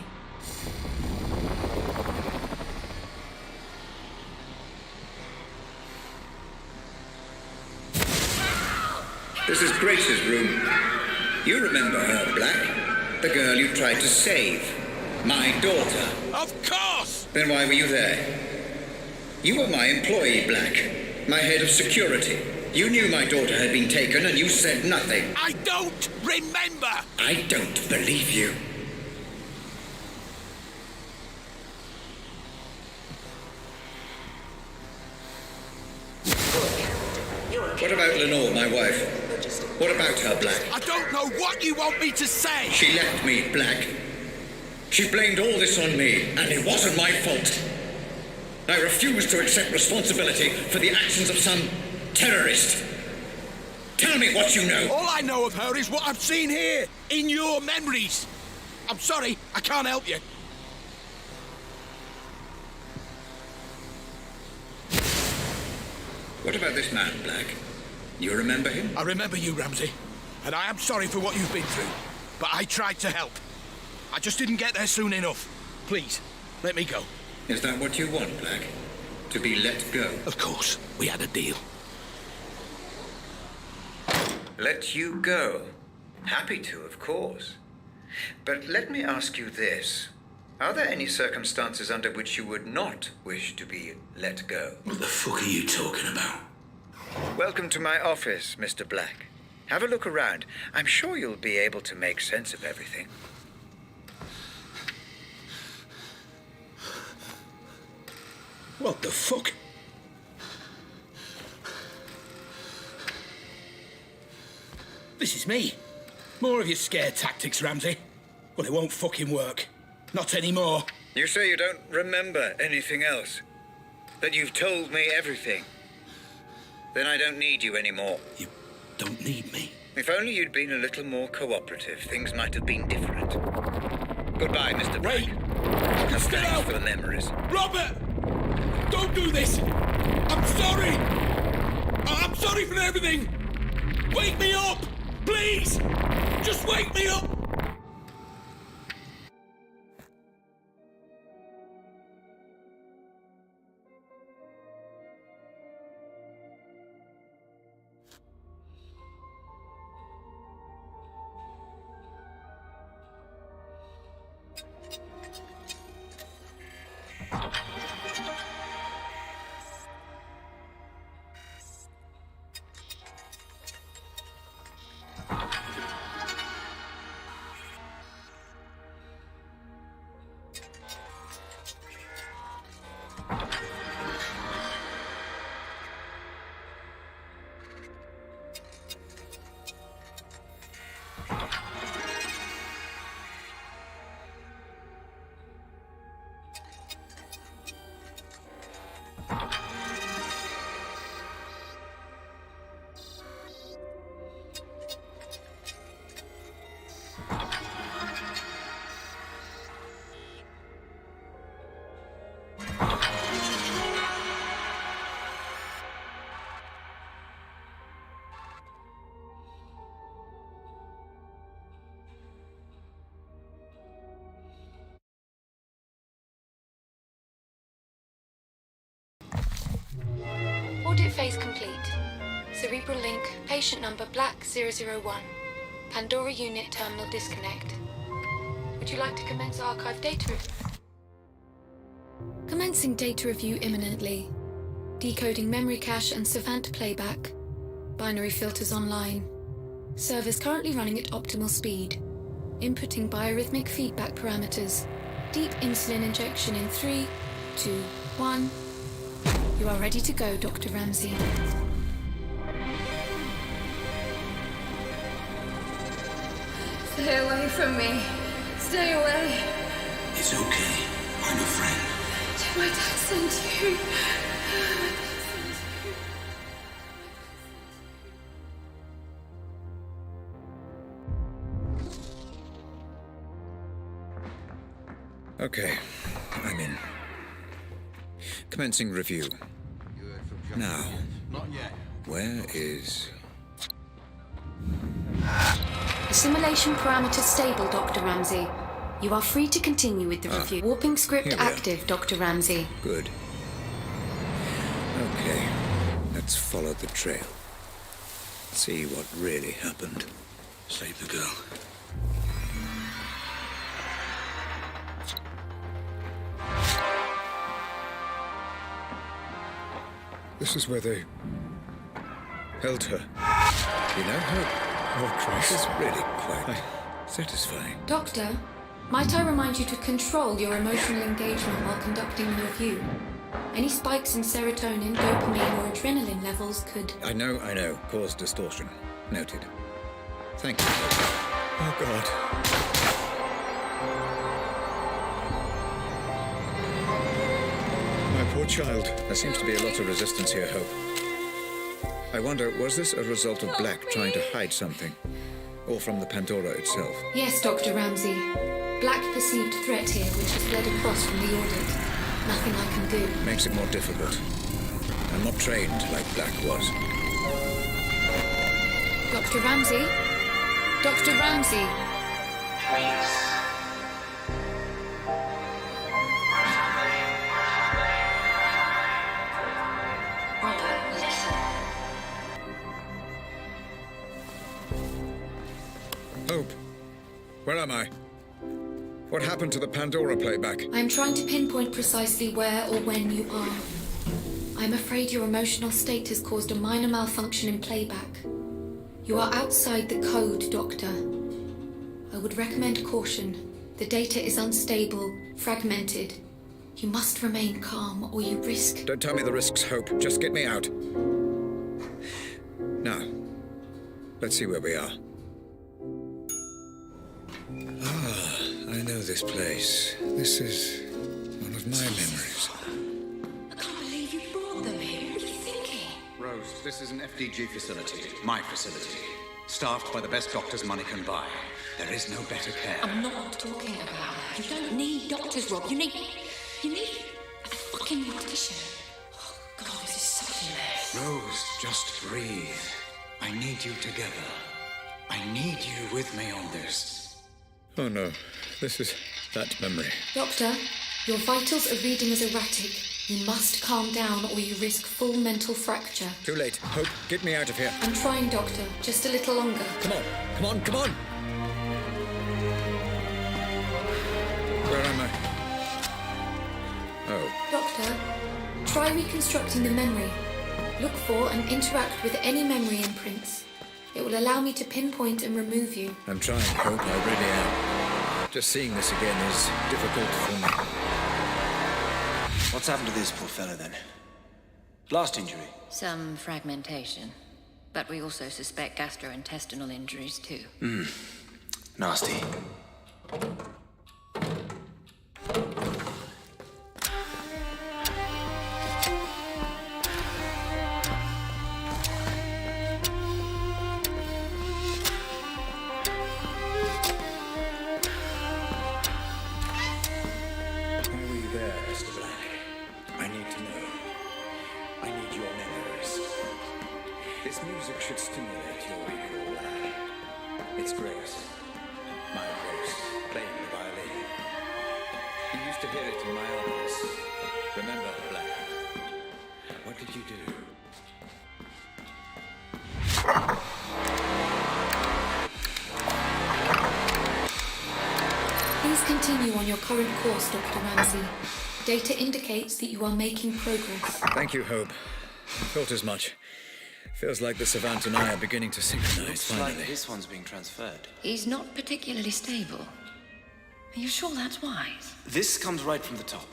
This is Grace's room. You remember her, Black? The girl you tried to save. My daughter. Of course! Then why were you there? You were my employee, Black. My head of security. You knew my daughter had been taken and you said nothing. I don't remember! I don't believe you. What about Lenore, my wife? What about her, Black? I don't know what you want me to say! She left me, Black. She blamed all this on me, and it wasn't my fault. I refuse to accept responsibility for the actions of some terrorist. Tell me what you know. All I know of her is what I've seen here, in your memories. I'm sorry, I can't help you. What about this man, Black? You remember him? I remember you, Ramsey. And I am sorry for what you've been through. But I tried to help. I just didn't get there soon enough. Please, let me go. Is that what you want, Black? To be let go? Of course. We had a deal. Let you go? Happy to, of course. But let me ask you this. Are there any circumstances under which you would not wish to be let go? What the fuck are you talking about? Welcome to my office, Mr. Black. Have a look around. I'm sure you'll be able to make sense of everything. What the fuck? This is me. More of your scare tactics, Ramsey. Well, it won't fucking work. Not anymore. You say you don't remember anything else? That you've told me everything? Then I don't need you anymore. You don't need me? If only you'd been a little more cooperative, things might have been different. Goodbye, Mr. Black. Wait! Thanks for the memories. Robert! Don't do this! I'm sorry! I'm sorry for everything! Wake me up! Please! Just wake me up! Audit phase complete. Cerebral link, patient number Black 001. Pandora unit terminal disconnect. Would you like to commence archive data review? Commencing data review imminently. Decoding memory cache and Savant playback. Binary filters online. Servers currently running at optimal speed. Inputting biorhythmic feedback parameters. Deep insulin injection in 3, 2, 1. You are ready to go, Dr. Ramsey. Stay away from me. Stay away. It's okay. I'm a friend. Did my dad send you? Okay, I'm in. Commencing review. Now, where is... Simulation parameters stable, Dr. Ramsey. You are free to continue with the review. Warping script active, Dr. Ramsey. Good. Okay, let's follow the trail. See what really happened. Save the girl. This is where they held her. You know how... Oh, Christ. This is really quite satisfying. Doctor, might I remind you to control your emotional engagement while conducting the review? Any spikes in serotonin, dopamine, or adrenaline levels could... I know. Cause distortion. Noted. Thank you. Oh, God. My poor child. There seems to be a lot of resistance here, Hope. I wonder, was this a result of Black trying to hide something? Or from the Pandora itself? Yes, Dr. Ramsey. Black perceived threat here, which has led across from the audit. Nothing I can do. Makes it more difficult. I'm not trained like Black was. Dr. Ramsey? Dr. Ramsey! Hope, where am I? What happened to the Pandora playback? I'm trying to pinpoint precisely where or when you are. I'm afraid your emotional state has caused a minor malfunction in playback. You are outside the code, Doctor. I would recommend caution. The data is unstable, fragmented. You must remain calm or you risk... Don't tell me the risks, Hope. Just get me out. Now, let's see where we are. I know this place. This is one of my memories. I can't believe you brought them here. What are you thinking? Rose, this is an FDG facility. My facility. Staffed by the best doctors money can buy. There is no better care. I'm not talking about that. You don't need doctors, Rob. You need a fucking mortician. Oh, God, this is such a mess. Rose, just breathe. I need you together. I need you with me on this. Oh no, this is that memory. Doctor, your vitals are reading as erratic. You must calm down or you risk full mental fracture. Too late. Hope, get me out of here. I'm trying, Doctor. Just a little longer. Come on. Where am I? Oh. Doctor, try reconstructing the memory. Look for and interact with any memory imprints. It will allow me to pinpoint and remove you. I'm trying, Hope. I really am. Just seeing this again is difficult for me. What's happened to this poor fella, then? Blast injury? Some fragmentation. But we also suspect gastrointestinal injuries, too. Nasty. Should stimulate your recall, lad. It's Grace. My Grace, playing the violin. You used to hear it in my office. Remember, Black? What did you do? Please continue on your current course, Dr. Ramsey. Data indicates that you are making progress. Thank you, Hope. Thought as much. Feels like the Savant and I are beginning to synchronize, Looks finally. like this one's being transferred. He's not particularly stable. Are you sure that's wise? This comes right from the top.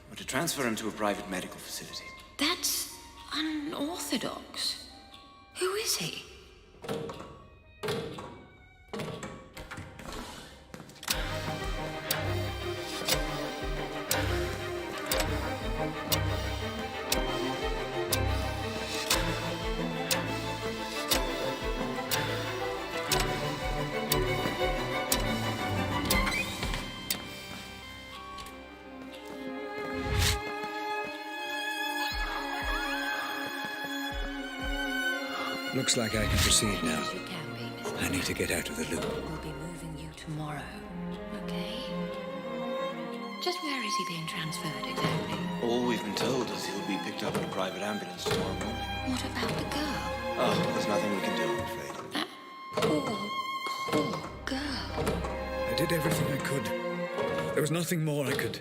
We're to transfer him to a private medical facility. That's unorthodox. Who is he? Looks like I can proceed now. You can be, Mr. I need to get out of the loop. We'll be moving you tomorrow, okay? Just where is he being transferred exactly? All we've been told is he'll be picked up in a private ambulance tomorrow morning. What about the girl? Oh, there's nothing we can do, I'm afraid. That poor girl. I did everything I could. There was nothing more I could...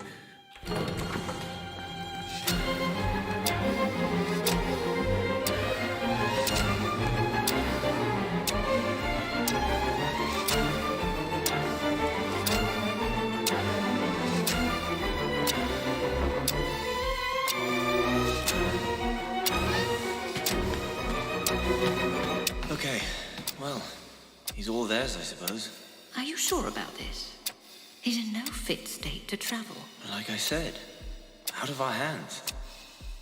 Okay, well, he's all theirs, I suppose. Are you sure about this? He's in no fit state to travel. Like I said, out of our hands.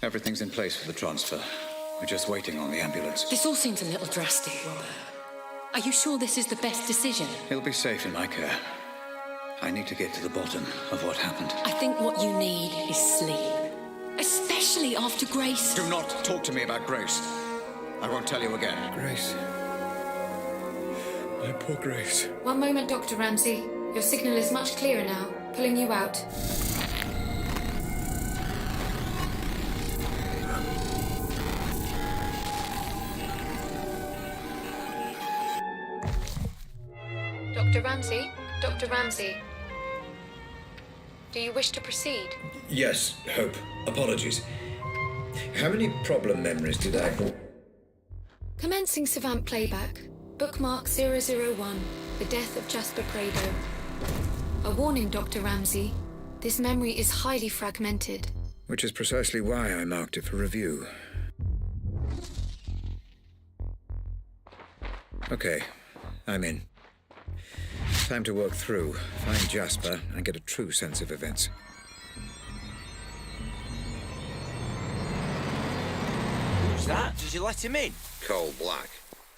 Everything's in place for the transfer. We're just waiting on the ambulance. This all seems a little drastic, Robert. Are you sure this is the best decision? He'll be safe in my care. I need to get to the bottom of what happened. I think what you need is sleep. Especially after Grace. Do not talk to me about Grace. I won't tell you again. Grace. My poor Grace. One moment, Dr. Ramsey. Your signal is much clearer now. Pulling you out. Dr. Ramsey? Dr. Ramsey? Do you wish to proceed? Yes, Hope. Apologies. How many problem memories did I... Commencing Savant playback. Bookmark 001. The death of Jasper Prado. A warning, Dr. Ramsey. This memory is highly fragmented. Which is precisely why I marked it for review. Okay, I'm in. Time to work through, find Jasper, and get a true sense of events. Who's that? Did you let him in? Coal black.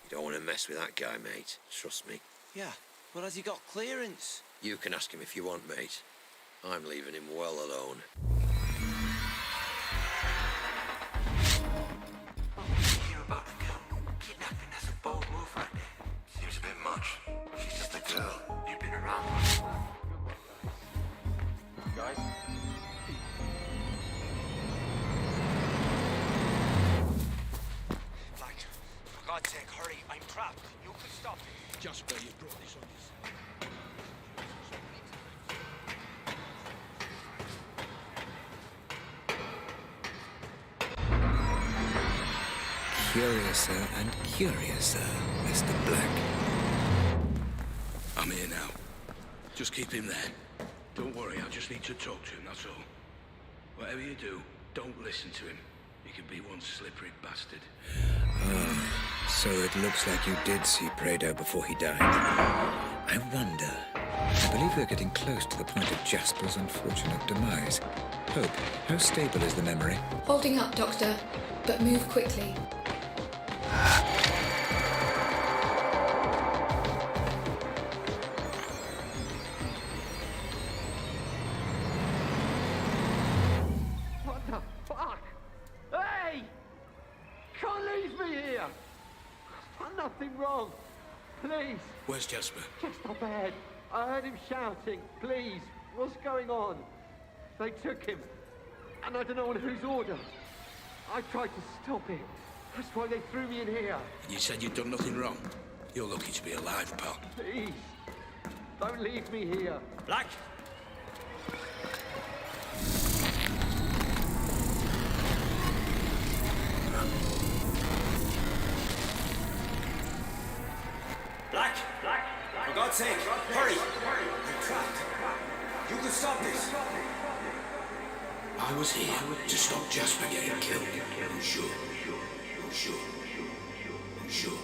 You don't want to mess with that guy, mate. Trust me. Yeah, well, has he got clearance? You can ask him if you want, mate. I'm leaving him well alone. Hear about the girl kidnapping as a bold move right there. Seems a bit much. She's just a girl. You've been around her. Guys? Like, for God's sake, hurry. I'm trapped. You can stop me. Jasper, you brought this on yourself. Curiouser and curiouser, Mr. Black. I'm here now. Just keep him there. Don't worry, I just need to talk to him, that's all. Whatever you do, don't listen to him. He can be one slippery bastard. Ah, so it looks like you did see Prado before he died. I wonder. I believe we're getting close to the point of Jasper's unfortunate demise. Hope, how stable is the memory? Holding up, Doctor, but move quickly. What the fuck? Hey! Can't leave me here! I've done nothing wrong. Please. Where's Jasper? Just up ahead. I heard him shouting. Please. What's going on? They took him. And I don't know on whose order. I tried to stop it. That's why they threw me in here. And you said you'd done nothing wrong? You're lucky to be alive, pal. Please. Don't leave me here. Black! Black! Black! For God's sake, hurry! I'm trapped. You can stop this. I was here to stop Jasper getting killed. I'm sure. I'm sure. I'm sure.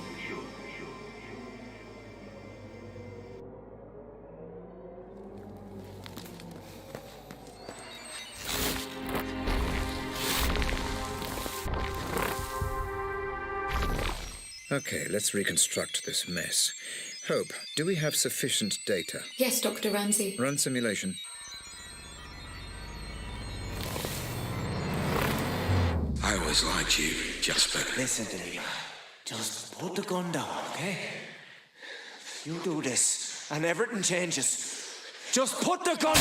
Okay, let's reconstruct this mess. Hope, do we have sufficient data? Yes, Dr. Ramsey. Run simulation. I always liked you, Jasper. Listen to me. Just put the gun down, okay? You do this, and everything changes. Just put the gun...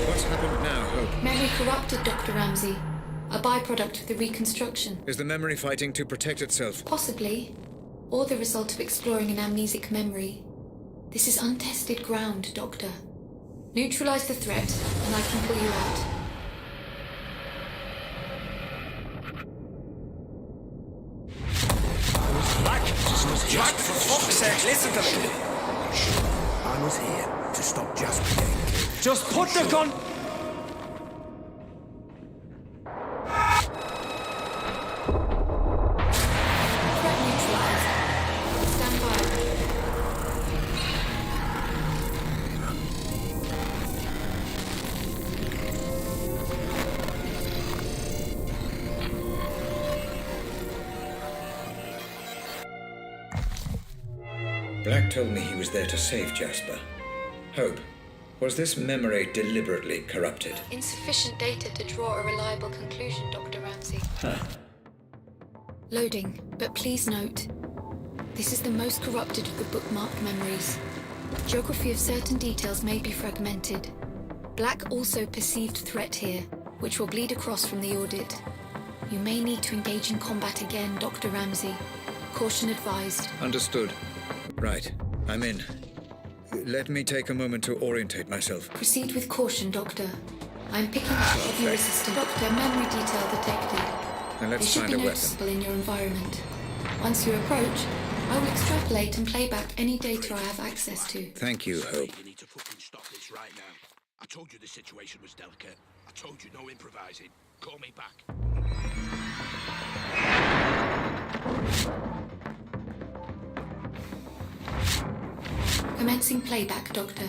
What's happened now, Hope? Memory corrupted, Dr. Ramsey. A byproduct of the reconstruction. Is the memory fighting to protect itself? Possibly. Or the result of exploring an amnesic memory. This is untested ground, Doctor. Neutralize the threat, and I can pull you out. Black, for fuck's sake, listen to me! I was here to stop Jasper getting killed. Just put the gun... Black told me he was there to save Jasper. Hope, was this memory deliberately corrupted? Insufficient data to draw a reliable conclusion, Dr. Ramsey. Loading, but please note, this is the most corrupted of the bookmarked memories. Geography of certain details may be fragmented. Black also perceived threat here, which will bleed across from the audit. You may need to engage in combat again, Dr. Ramsey. Caution advised. Understood. Right, I'm in. Let me take a moment to orientate myself. Proceed with caution, Doctor. I'm picking up heavy resistant. Doctor, memory detail detected. Now let's They should find be a weapon. noticeable in your environment. Once you approach, I will extrapolate and play back any data I have access to. Thank you, Hope. You need to fucking stop this right now. I told you the situation was delicate. I told you no improvising. Call me back. Commencing playback, Doctor.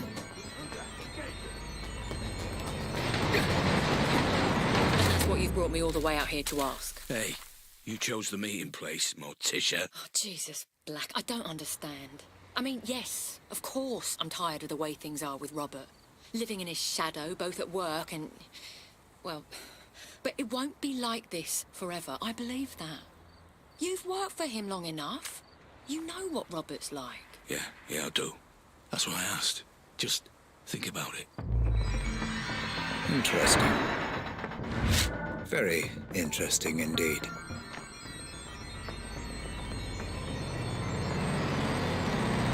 That's what you've brought me all the way out here to ask. Hey, you chose the meeting place, Morticia. Oh, Jesus, Black, I don't understand. I mean, yes, of course I'm tired of the way things are with Robert. Living in his shadow, both at work and... well... but it won't be like this forever, I believe that. You've worked for him long enough. You know what Robert's like. Yeah, I do. That's why I asked. Just think about it. Interesting. Very interesting indeed.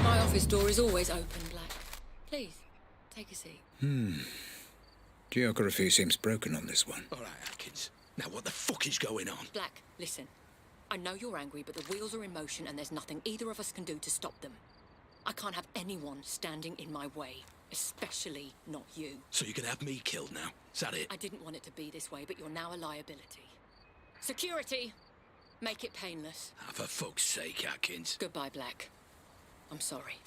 My office door is always open, Black. Please, take a seat. Geography seems broken on this one. All right, Atkins. Now what the fuck is going on? Black, listen. I know you're angry, but the wheels are in motion and there's nothing either of us can do to stop them. I can't have anyone standing in my way, especially not you. So you're gonna have me killed now? Is that it? I didn't want it to be this way, but you're now a liability. Security! Make it painless. Ah, for fuck's sake, Atkins. Goodbye, Black. I'm sorry.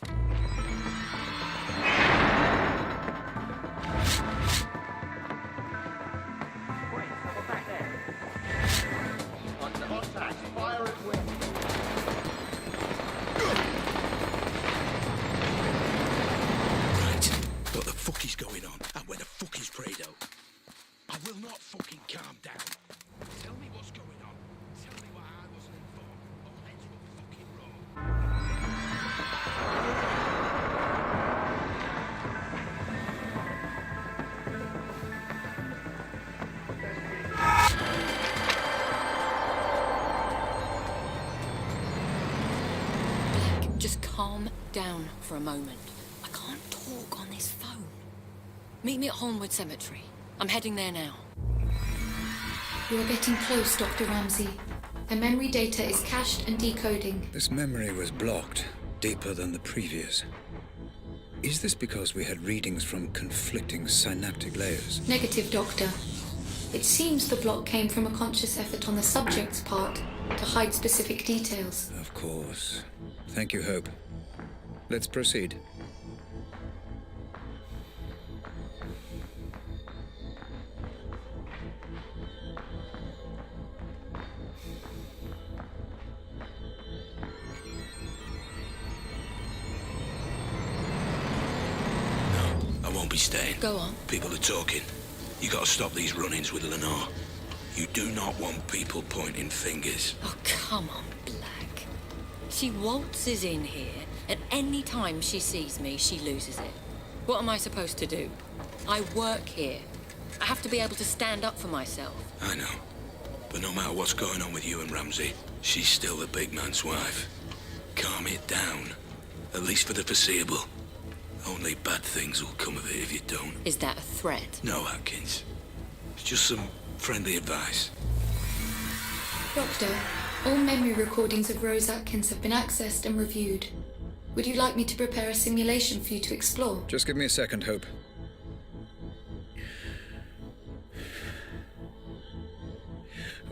Right. What the fuck is going on? And where the fuck is Prado? I will not fucking calm down. Tell me what's going on. Tell me why I wasn't informed. Or heads were fucking wrong. Black, just calm down for a moment. I can't talk on this phone. Meet me at Holmwood Cemetery. I'm heading there now. You are getting close, Dr. Ramsey. The memory data is cached and decoding. This memory was blocked, deeper than the previous. Is this because we had readings from conflicting synaptic layers? Negative, Doctor. It seems the block came from a conscious effort on the subject's part to hide specific details. Of course. Thank you, Hope. Let's proceed. I won't be staying. Go on. People are talking. You gotta stop these run-ins with Lenore. You do not want people pointing fingers. Oh, come on, Black. She waltzes in here, and any time she sees me, she loses it. What am I supposed to do? I work here. I have to be able to stand up for myself. I know. But no matter what's going on with you and Ramsey, she's still the big man's wife. Calm it down. At least for the foreseeable. Only bad things will come of it if you don't. Is that a threat? No, Atkins. It's just some friendly advice. Doctor, all memory recordings of Rose Atkins have been accessed and reviewed. Would you like me to prepare a simulation for you to explore? Just give me a second, Hope.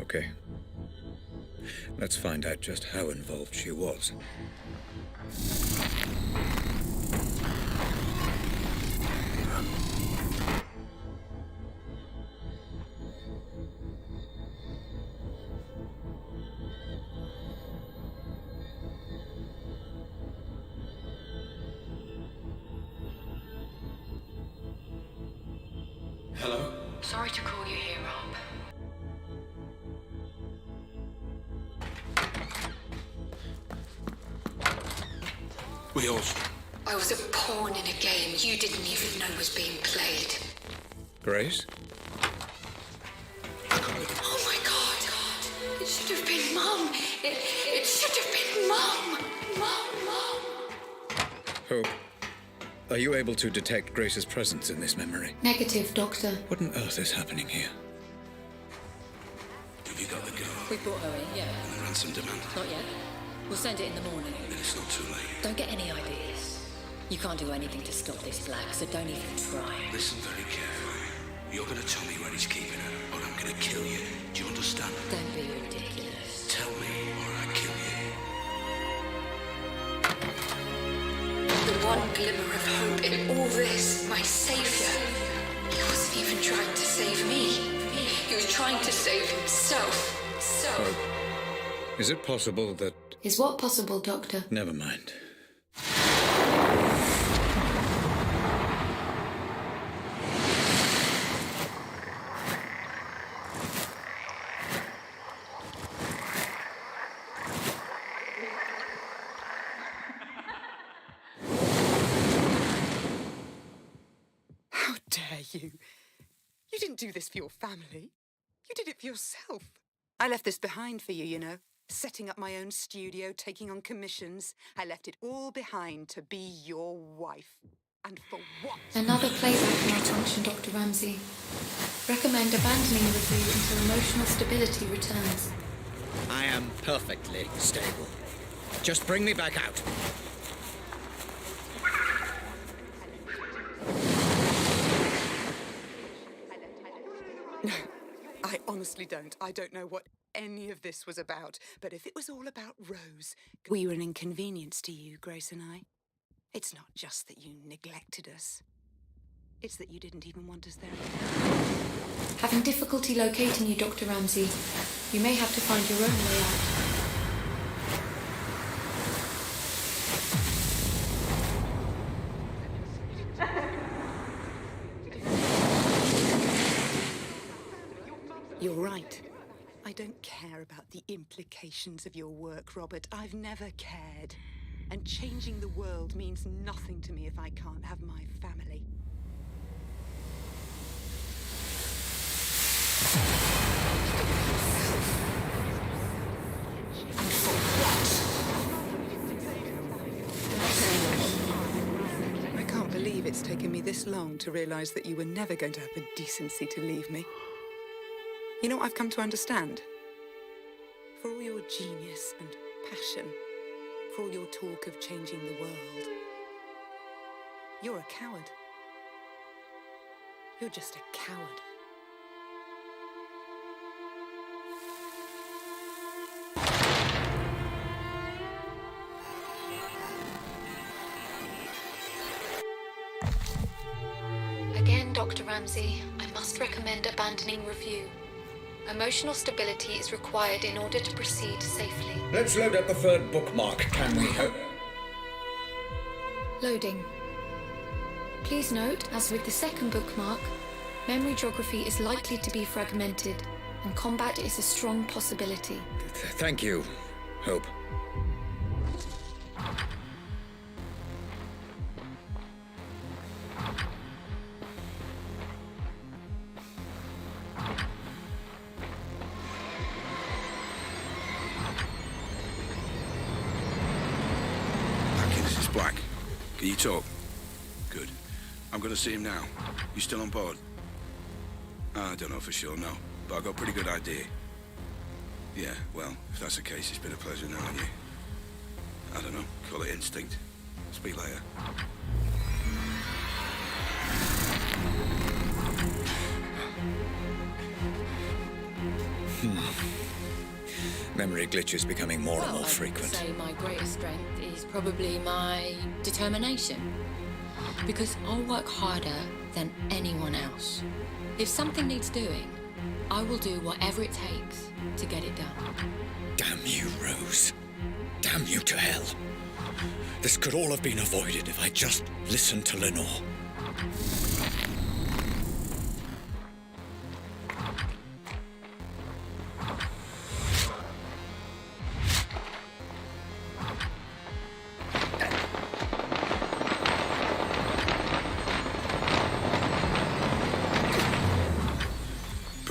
Okay. Let's find out just how involved she was. Sorry to call you here, Rob. We all... I was a pawn in a game you didn't even know was being played. Grace? Oh my God! It should have been Mum! It should have been Mum! Mum! Hope, are you able to detect Grace's presence in this memory? Negative, Doctor. What on earth is happening here? Have you got the girl? We brought her in, yeah. And the ransom demand? Not yet. We'll send it in the morning. Then it's not too late. Don't get any ideas. You can't do anything to stop this, Black, so don't even try. Listen very carefully. You're going to tell me where he's keeping her, or I'm going to kill you. Do you understand? Don't be ridiculous. Tell me, or I kill you. The one glimmer of hope in all this, my savior. He wasn't even trying to save me. He was trying to save himself. Hope, is it possible that... Is what possible, Doctor? Never mind. How dare you? You didn't do this for your family. You did it for yourself. I left this behind for you, you know. Setting up my own studio, taking on commissions. I left it all behind to be your wife. And for what? Another playback malfunction, Dr. Ramsey. Recommend abandoning the review until emotional stability returns. I am perfectly stable. Just bring me back out. No, I honestly don't. I don't know what any of this was about. But if it was all about Rose, we were an inconvenience to you, Grace and I. It's not just that you neglected us. It's that you didn't even want us there. Having difficulty locating you, Dr. Ramsey. You may have to find your own way out. You're right. I don't care about the implications of your work, Robert. I've never cared. And changing the world means nothing to me if I can't have my family. And for what? I can't believe it's taken me this long to realize that you were never going to have the decency to leave me. You know what I've come to understand? For all your genius and passion, for all your talk of changing the world, you're a coward. You're just a coward. Again, Dr. Ramsey, I must recommend abandoning review. Emotional stability is required in order to proceed safely. Let's load up the third bookmark, can we? Loading. Please note, as with the second bookmark, memory geography is likely to be fragmented, and combat is a strong possibility. Thank you, Hope. Black, can you talk? Good. I'm going to see him now. You still on board? I don't know for sure, no. But I've got a pretty good idea. Yeah, well, if that's the case, it's been a pleasure knowing you. I don't know, call it instinct. Speak later. Memory glitches becoming more and more I'd frequent. say my greatest strength is probably my determination. Because I'll work harder than anyone else. If something needs doing, I will do whatever it takes to get it done. Damn you, Rose. Damn you to hell. This could all have been avoided if I just listened to Lenore.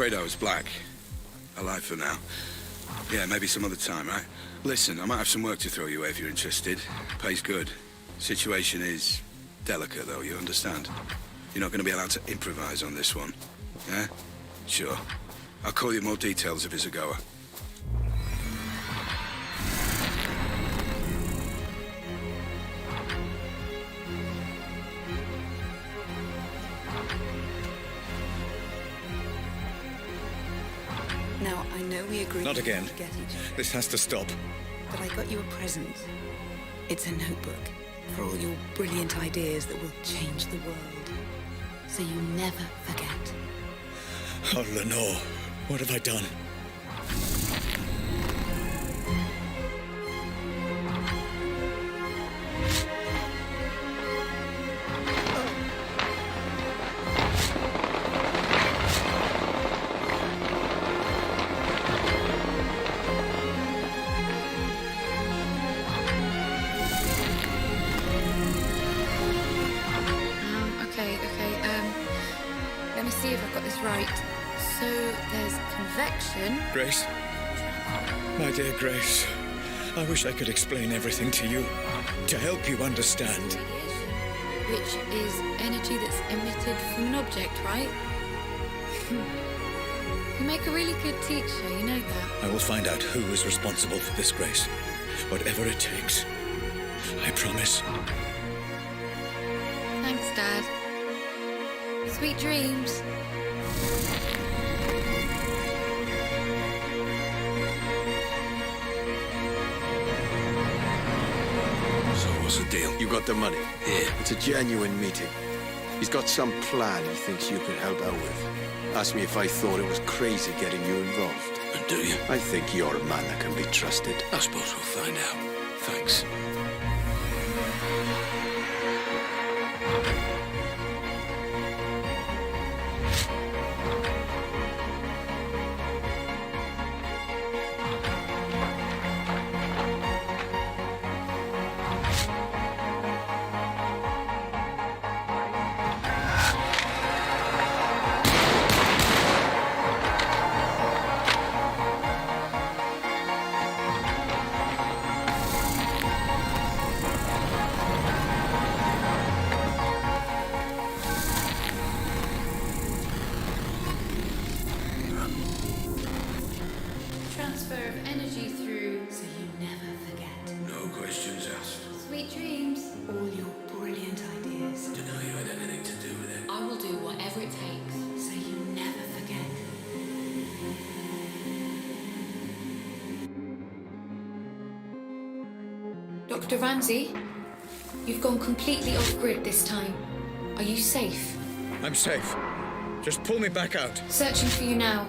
afraid I was black. Alive for now. Yeah, maybe some other time, right? Listen, I might have some work to throw your way if you're interested. Pays good. Situation is delicate, though, you understand? You're not going to be allowed to improvise on this one. Yeah? Sure. I'll call you more details if it's a goer. Now, I know we agreed Not again. to get each other, This has to stop. but I got you a present. It's a notebook for all your brilliant ideas that will change the world. So you never forget. Oh, Lenore, what have I done? Let me see if I've got this right. So there's convection. Grace? My dear Grace, I wish I could explain everything to you, to help you understand. Which is energy that's emitted from an object, right? You make a really good teacher, you know that. I will find out who is responsible for this, Grace. Whatever it takes. I promise. Thanks, Dad. Sweet dreams. So what's the deal? You got the money. Here. It's a genuine meeting. He's got some plan he thinks you can help out with. Asked me if I thought it was crazy getting you involved. And do you? I think you're a man that can be trusted. I suppose we'll find out. Thanks. Transfer of energy through. So you never forget. No questions asked. Sweet dreams. All your brilliant ideas. Deny you had anything to do with it. I will do whatever it takes. So you never forget. Dr. Ramsey, you've gone completely off grid this time. Are you safe? I'm safe. Just pull me back out. Searching for you now.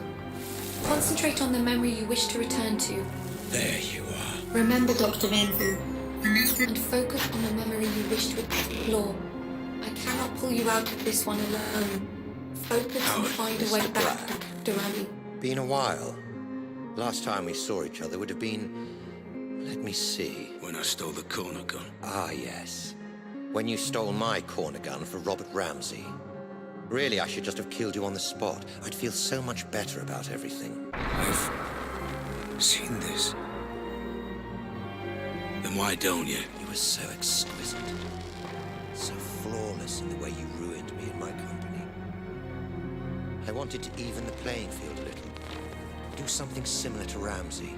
Concentrate on the memory you wish to return to. There you are. Remember, Dr. Ramsey, and focus on the memory you wish to explore. I cannot pull you out of this one alone. Focus and find a way back, Dr. Ramsey. Been a while. Last time we saw each other would have been... Let me see. When I stole the corner gun. Ah, yes. When you stole my corner gun for Robert Ramsey. Really, I should just have killed you on the spot. I'd feel so much better about everything. I've seen this. Then why don't you? You were so exquisite. So flawless in the way you ruined me in my company. I wanted to even the playing field a little. Do something similar to Ramsey.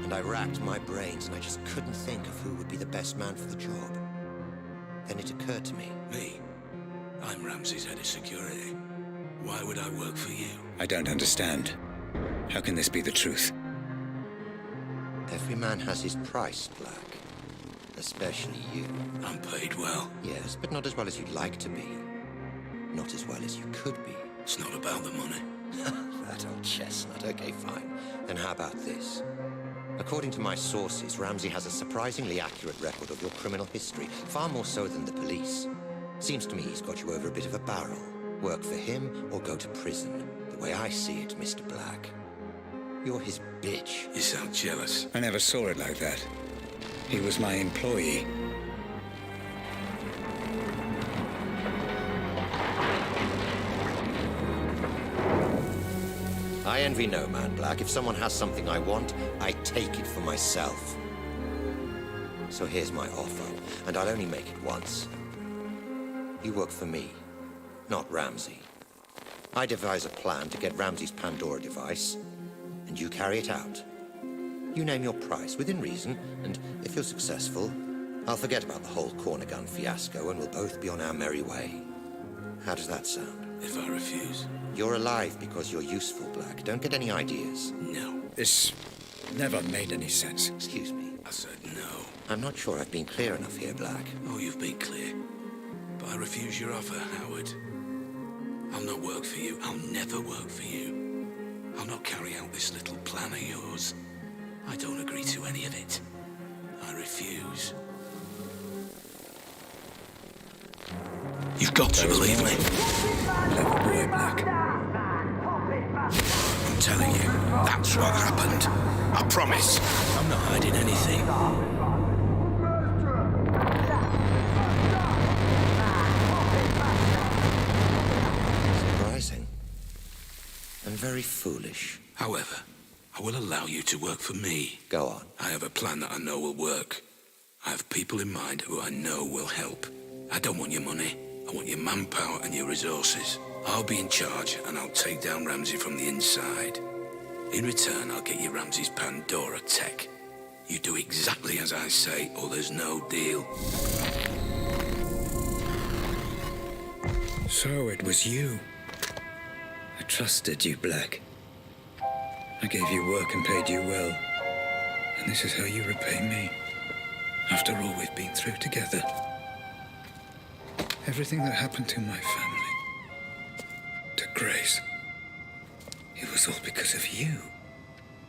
And I racked my brains and I just couldn't think of who would be the best man for the job. Then it occurred to me. Me? I'm Ramsey's head of security. Why would I work for you? I don't understand. How can this be the truth? Every man has his price, Black. Especially you. I'm paid well. Yes, but not as well as you'd like to be. Not as well as you could be. It's not about the money. That old chestnut. Okay, fine. Then how about this? According to my sources, Ramsey has a surprisingly accurate record of your criminal history, far more so than the police. Seems to me he's got you over a bit of a barrel. Work for him or go to prison. The way I see it, Mr. Black. You're his bitch. You sound jealous. I never saw it like that. He was my employee. I envy no man, Black. If someone has something I want, I take it for myself. So here's my offer, and I'll only make it once. You work for me, not Ramsey. I devise a plan to get Ramsey's Pandora device, and you carry it out. You name your price, within reason, and if you're successful, I'll forget about the whole corner gun fiasco, and we'll both be on our merry way. How does that sound? If I refuse? You're alive because you're useful, Black. Don't get any ideas. No. This never made any sense. Excuse me. I said no. I'm not sure I've been clear enough here, Black. Oh, you've been clear. But I refuse your offer, Howard. I'll not work for you. I'll never work for you. I'll not carry out this little plan of yours. I don't agree to any of it. I refuse. You've got to believe me. Clever boy, Black. I'm telling you, that's what happened. I promise. I'm not hiding anything. Surprising. And very foolish. However, I will allow you to work for me. Go on. I have a plan that I know will work. I have people in mind who I know will help. I don't want your money. I want your manpower and your resources. I'll be in charge, and I'll take down Ramsey from the inside. In return, I'll get you Ramsey's Pandora tech. You do exactly as I say, or there's no deal. So it was you. I trusted you, Black. I gave you work and paid you well. And this is how you repay me. After all we've been through together. Everything that happened to my family, to Grace, it was all because of you,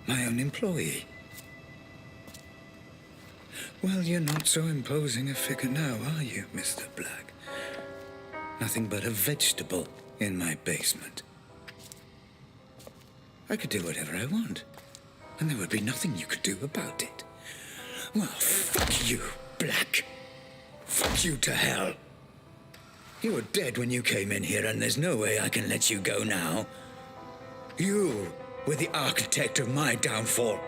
my own employee. Well, you're not so imposing a figure now, are you, Mr. Black? Nothing but a vegetable in my basement. I could do whatever I want, and there would be nothing you could do about it. Well, fuck you, Black. Fuck you to hell. You were dead when you came in here, and there's no way I can let you go now. You were the architect of my downfall.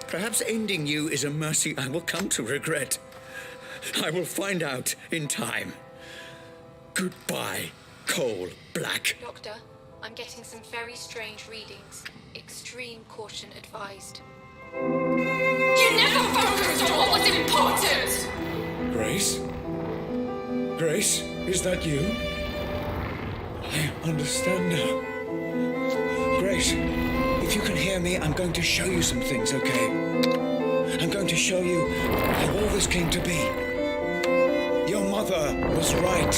Perhaps ending you is a mercy I will come to regret. I will find out in time. Goodbye, Cole Black. Doctor, I'm getting some very strange readings. Extreme caution advised. You never focused on what was important! Grace? Grace, is that you? I understand now. Grace, if you can hear me, I'm going to show you some things, okay? I'm going to show you how all this came to be. Your mother was right.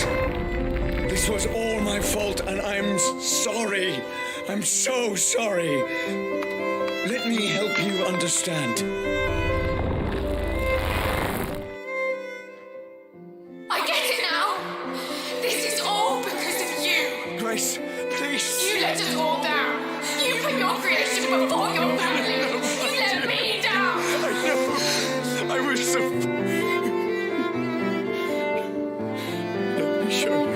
This was all my fault, and I'm sorry. I'm so sorry. Let me help you understand. Grace, please. You let us all down. You put your creation before your family. You let me down. I know. I was so... Let me show you.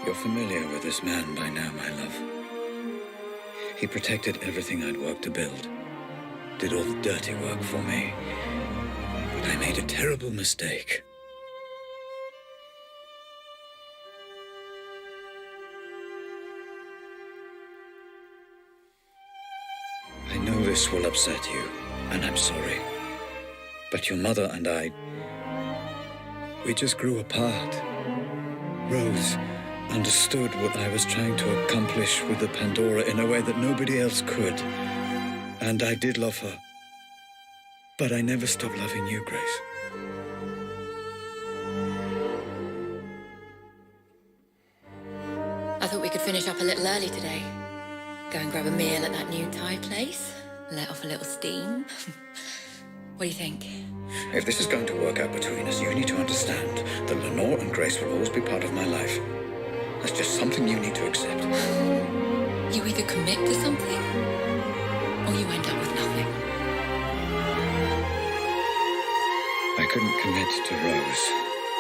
You're familiar with this man by now, my love. He protected everything I'd worked to build. Did all the dirty work for me. But I made a terrible mistake. I know this will upset you, and I'm sorry. But your mother and I, we just grew apart. Rose understood what I was trying to accomplish with the Pandora in a way that nobody else could. And I did love her. But I never stopped loving you, Grace. I thought we could finish up a little early today. Go and grab a meal at that new Thai place. Let off a little steam. What do you think? If this is going to work out between us, you need to understand that Lenore and Grace will always be part of my life. That's just something you need to accept. You either commit to something, or you end up with nothing. I couldn't commit to Rose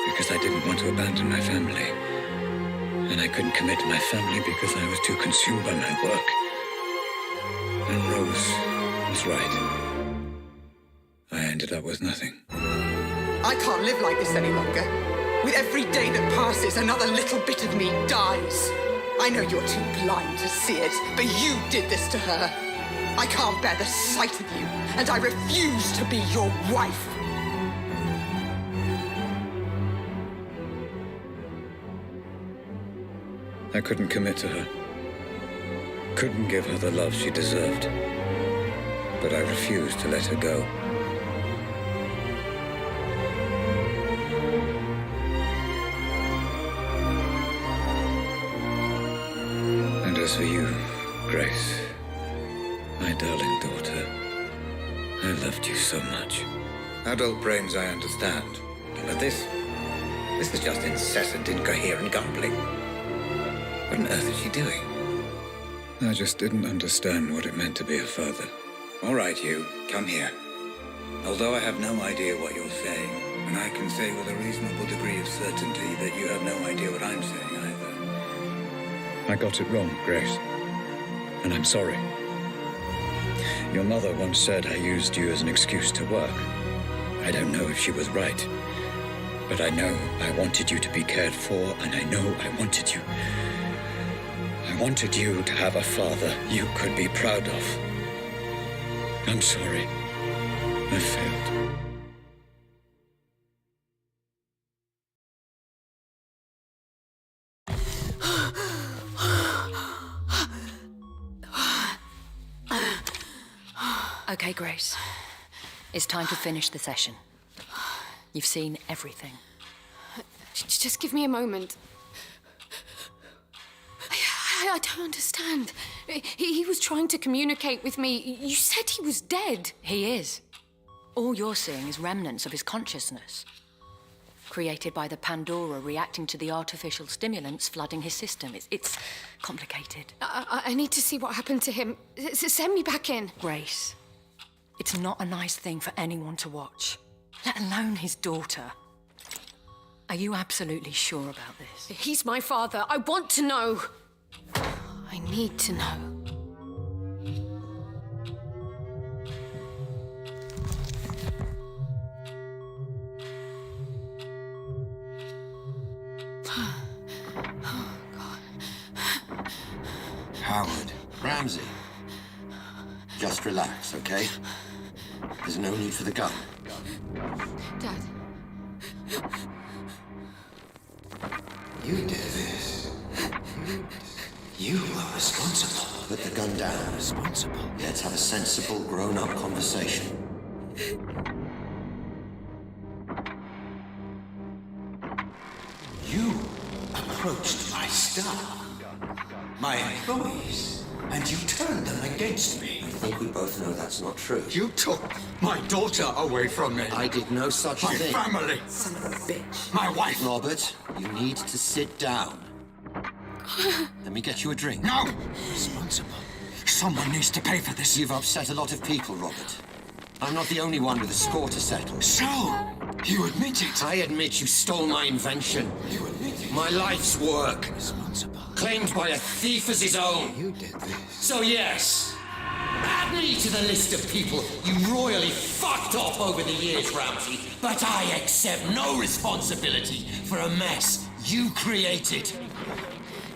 because I didn't want to abandon my family. And I couldn't commit to my family because I was too consumed by my work. And Rose was right. I ended up with nothing. I can't live like this any longer. With every day that passes, another little bit of me dies. I know you're too blind to see it, but you did this to her. I can't bear the sight of you, and I refuse to be your wife. I couldn't commit to her. Couldn't give her the love she deserved. But I refused to let her go. And as for you, Grace, my darling daughter, I loved you so much. Adult brains I understand, but this is just incessant, incoherent gambling. What on earth is she doing? I just didn't understand what it meant to be a father. All right, you, come here. Although I have no idea what you're saying, and I can say with a reasonable degree of certainty that you have no idea what I'm saying either. I got it wrong, Grace. And I'm sorry. Your mother once said I used you as an excuse to work. I don't know if she was right. But I know I wanted you to be cared for, and I know I wanted you. I wanted you to have a father you could be proud of. I'm sorry. I failed. Okay, Grace. It's time to finish the session. You've seen everything. Just give me a moment. I don't understand. He was trying to communicate with me. You said he was dead. He is. All you're seeing is remnants of his consciousness, created by the Pandora reacting to the artificial stimulants flooding his system. It's complicated. I need to see what happened to him. Send me back in. Grace, it's not a nice thing for anyone to watch, let alone his daughter. Are you absolutely sure about this? He's my father. I want to know. I need to know. Oh, God. Howard. Ramsey. Just relax, okay? There's no need for the gun. Dad. You did this. You are responsible. Put the gun down. Responsible. Let's have a sensible, grown-up conversation. You approached my staff, my employees, and you turned them against me. I think we both know that's not true. You took my daughter away from me. I did no such thing. My family. Son of a bitch. My wife. Robert, you need to sit down. Let me get you a drink. No! Responsible. Someone needs to pay for this. You've upset a lot of people, Robert. I'm not the only one with a score to settle. So, you admit it? I admit you stole my invention. You admit it? My life's work. Responsible. Claimed by a thief as his own. You did this. So yes, add me to the list of people you royally fucked off over the years, Ramsey. But I accept no responsibility for a mess you created.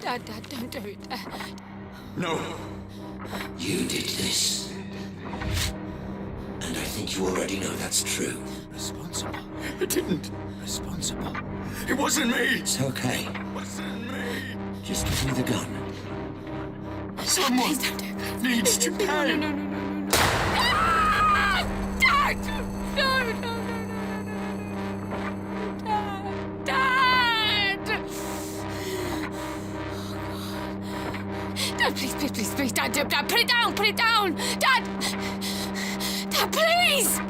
Dad, don't do it. No. You did this. And I think you already know that's true. Responsible. It didn't. Responsible. It wasn't me. It's okay. It wasn't me. Just give me the gun. Someone Please don't do it. needs to pay. No. Ah! Dad! No. Dad! Dad, please, Dad, put it down, Dad! Dad, please!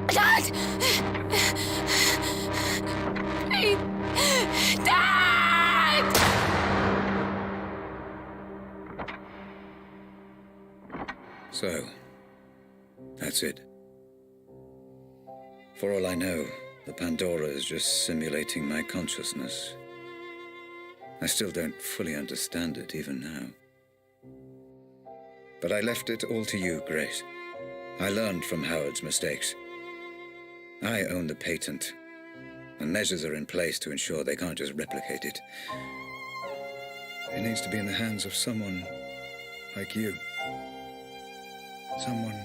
Dad! Please. Dad! So, that's it. For all I know, the Pandora is just simulating my consciousness. I still don't fully understand it, even now. But I left it all to you, Grace. I learned from Howard's mistakes. I own the patent, and measures are in place to ensure they can't just replicate it. It needs to be in the hands of someone like you. Someone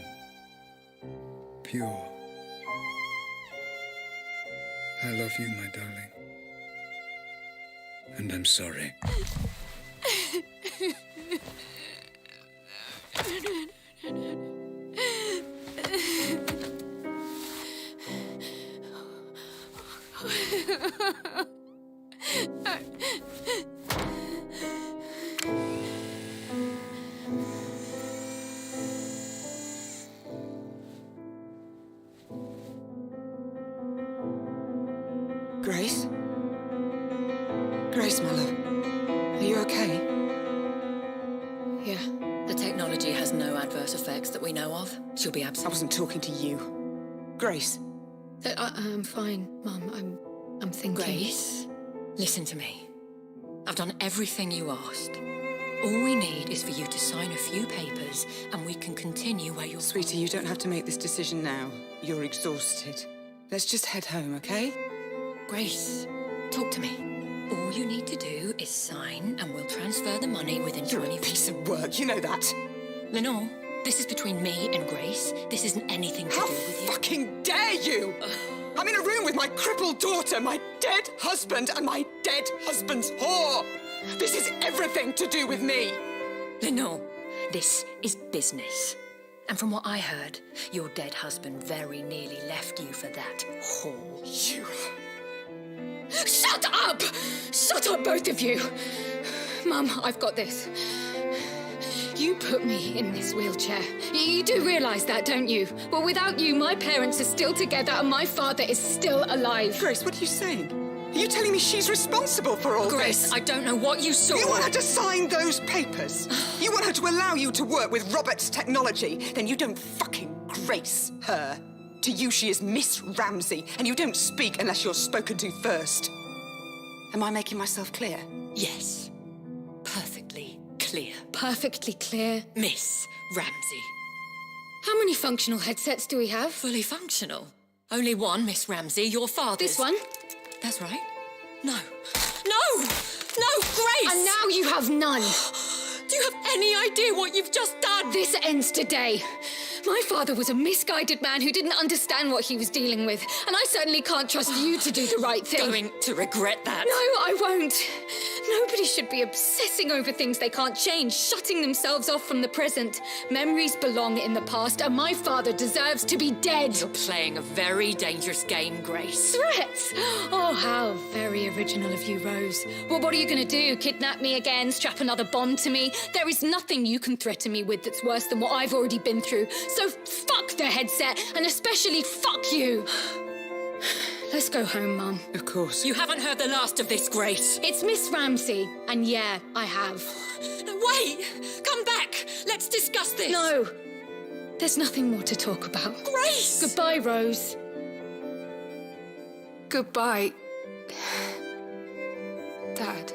pure. I love you, my darling. And I'm sorry. Grace? Grace, my love. Are you okay? Yeah. The technology has no adverse effects that we know of. She'll be I absolutely... wasn't talking to you. Grace. I'm fine, Mum. I'm thinking. Grace, listen to me. I've done everything you asked. All we need is for you to sign a few papers and we can continue where you're... Sweetie, you don't have to make this decision now. You're exhausted. Let's just head home, okay? Grace, talk to me. All you need to do is sign and we'll transfer the money within You're 20... a piece of work, you know that. Lenore, this is between me and Grace. This isn't anything to do with you. How fucking dare you! I'm in a room with my crippled daughter, my dead husband, and my dead husband's whore! This is everything to do with me! Lenore, this is business. And from what I heard, your dead husband very nearly left you for that whore. You... Shut up! Shut up, both of you! Mum, I've got this. You put me in this wheelchair. You do realise that, don't you? Well, without you, my parents are still together and my father is still alive. Grace, what are you saying? Are you telling me she's responsible for all Grace, this? I don't know what you saw. You want her to sign those papers? You want her to allow you to work with Robert's technology? Then you don't fucking grace her. To you, she is Miss Ramsey, and you don't speak unless you're spoken to first. Am I making myself clear? Yes. Perfectly clear. Perfectly clear. Miss Ramsey. How many functional headsets do we have? Fully functional. Only one, Miss Ramsey, your father's. This one? That's right. No. No! No, Grace! And now you have none. Do you have any idea what you've just done? This ends today. My father was a misguided man who didn't understand what he was dealing with, and I certainly can't trust you to do the right thing. Going to regret that. No, I won't. Nobody should be obsessing over things they can't change, shutting themselves off from the present. Memories belong in the past, and my father deserves to be dead. You're playing a very dangerous game, Grace. Threats? Oh, how very original of you, Rose. Well, what are you going to do? Kidnap me again? Strap another bomb to me? There is nothing you can threaten me with that's worse than what I've already been through. So fuck the headset, and especially fuck you. Let's go home, Mum. Of course. You haven't heard the last of this, Grace. It's Miss Ramsey, and yeah, I have. No, wait! Come back! Let's discuss this! No! There's nothing more to talk about. Grace! Goodbye, Rose. Goodbye, Dad.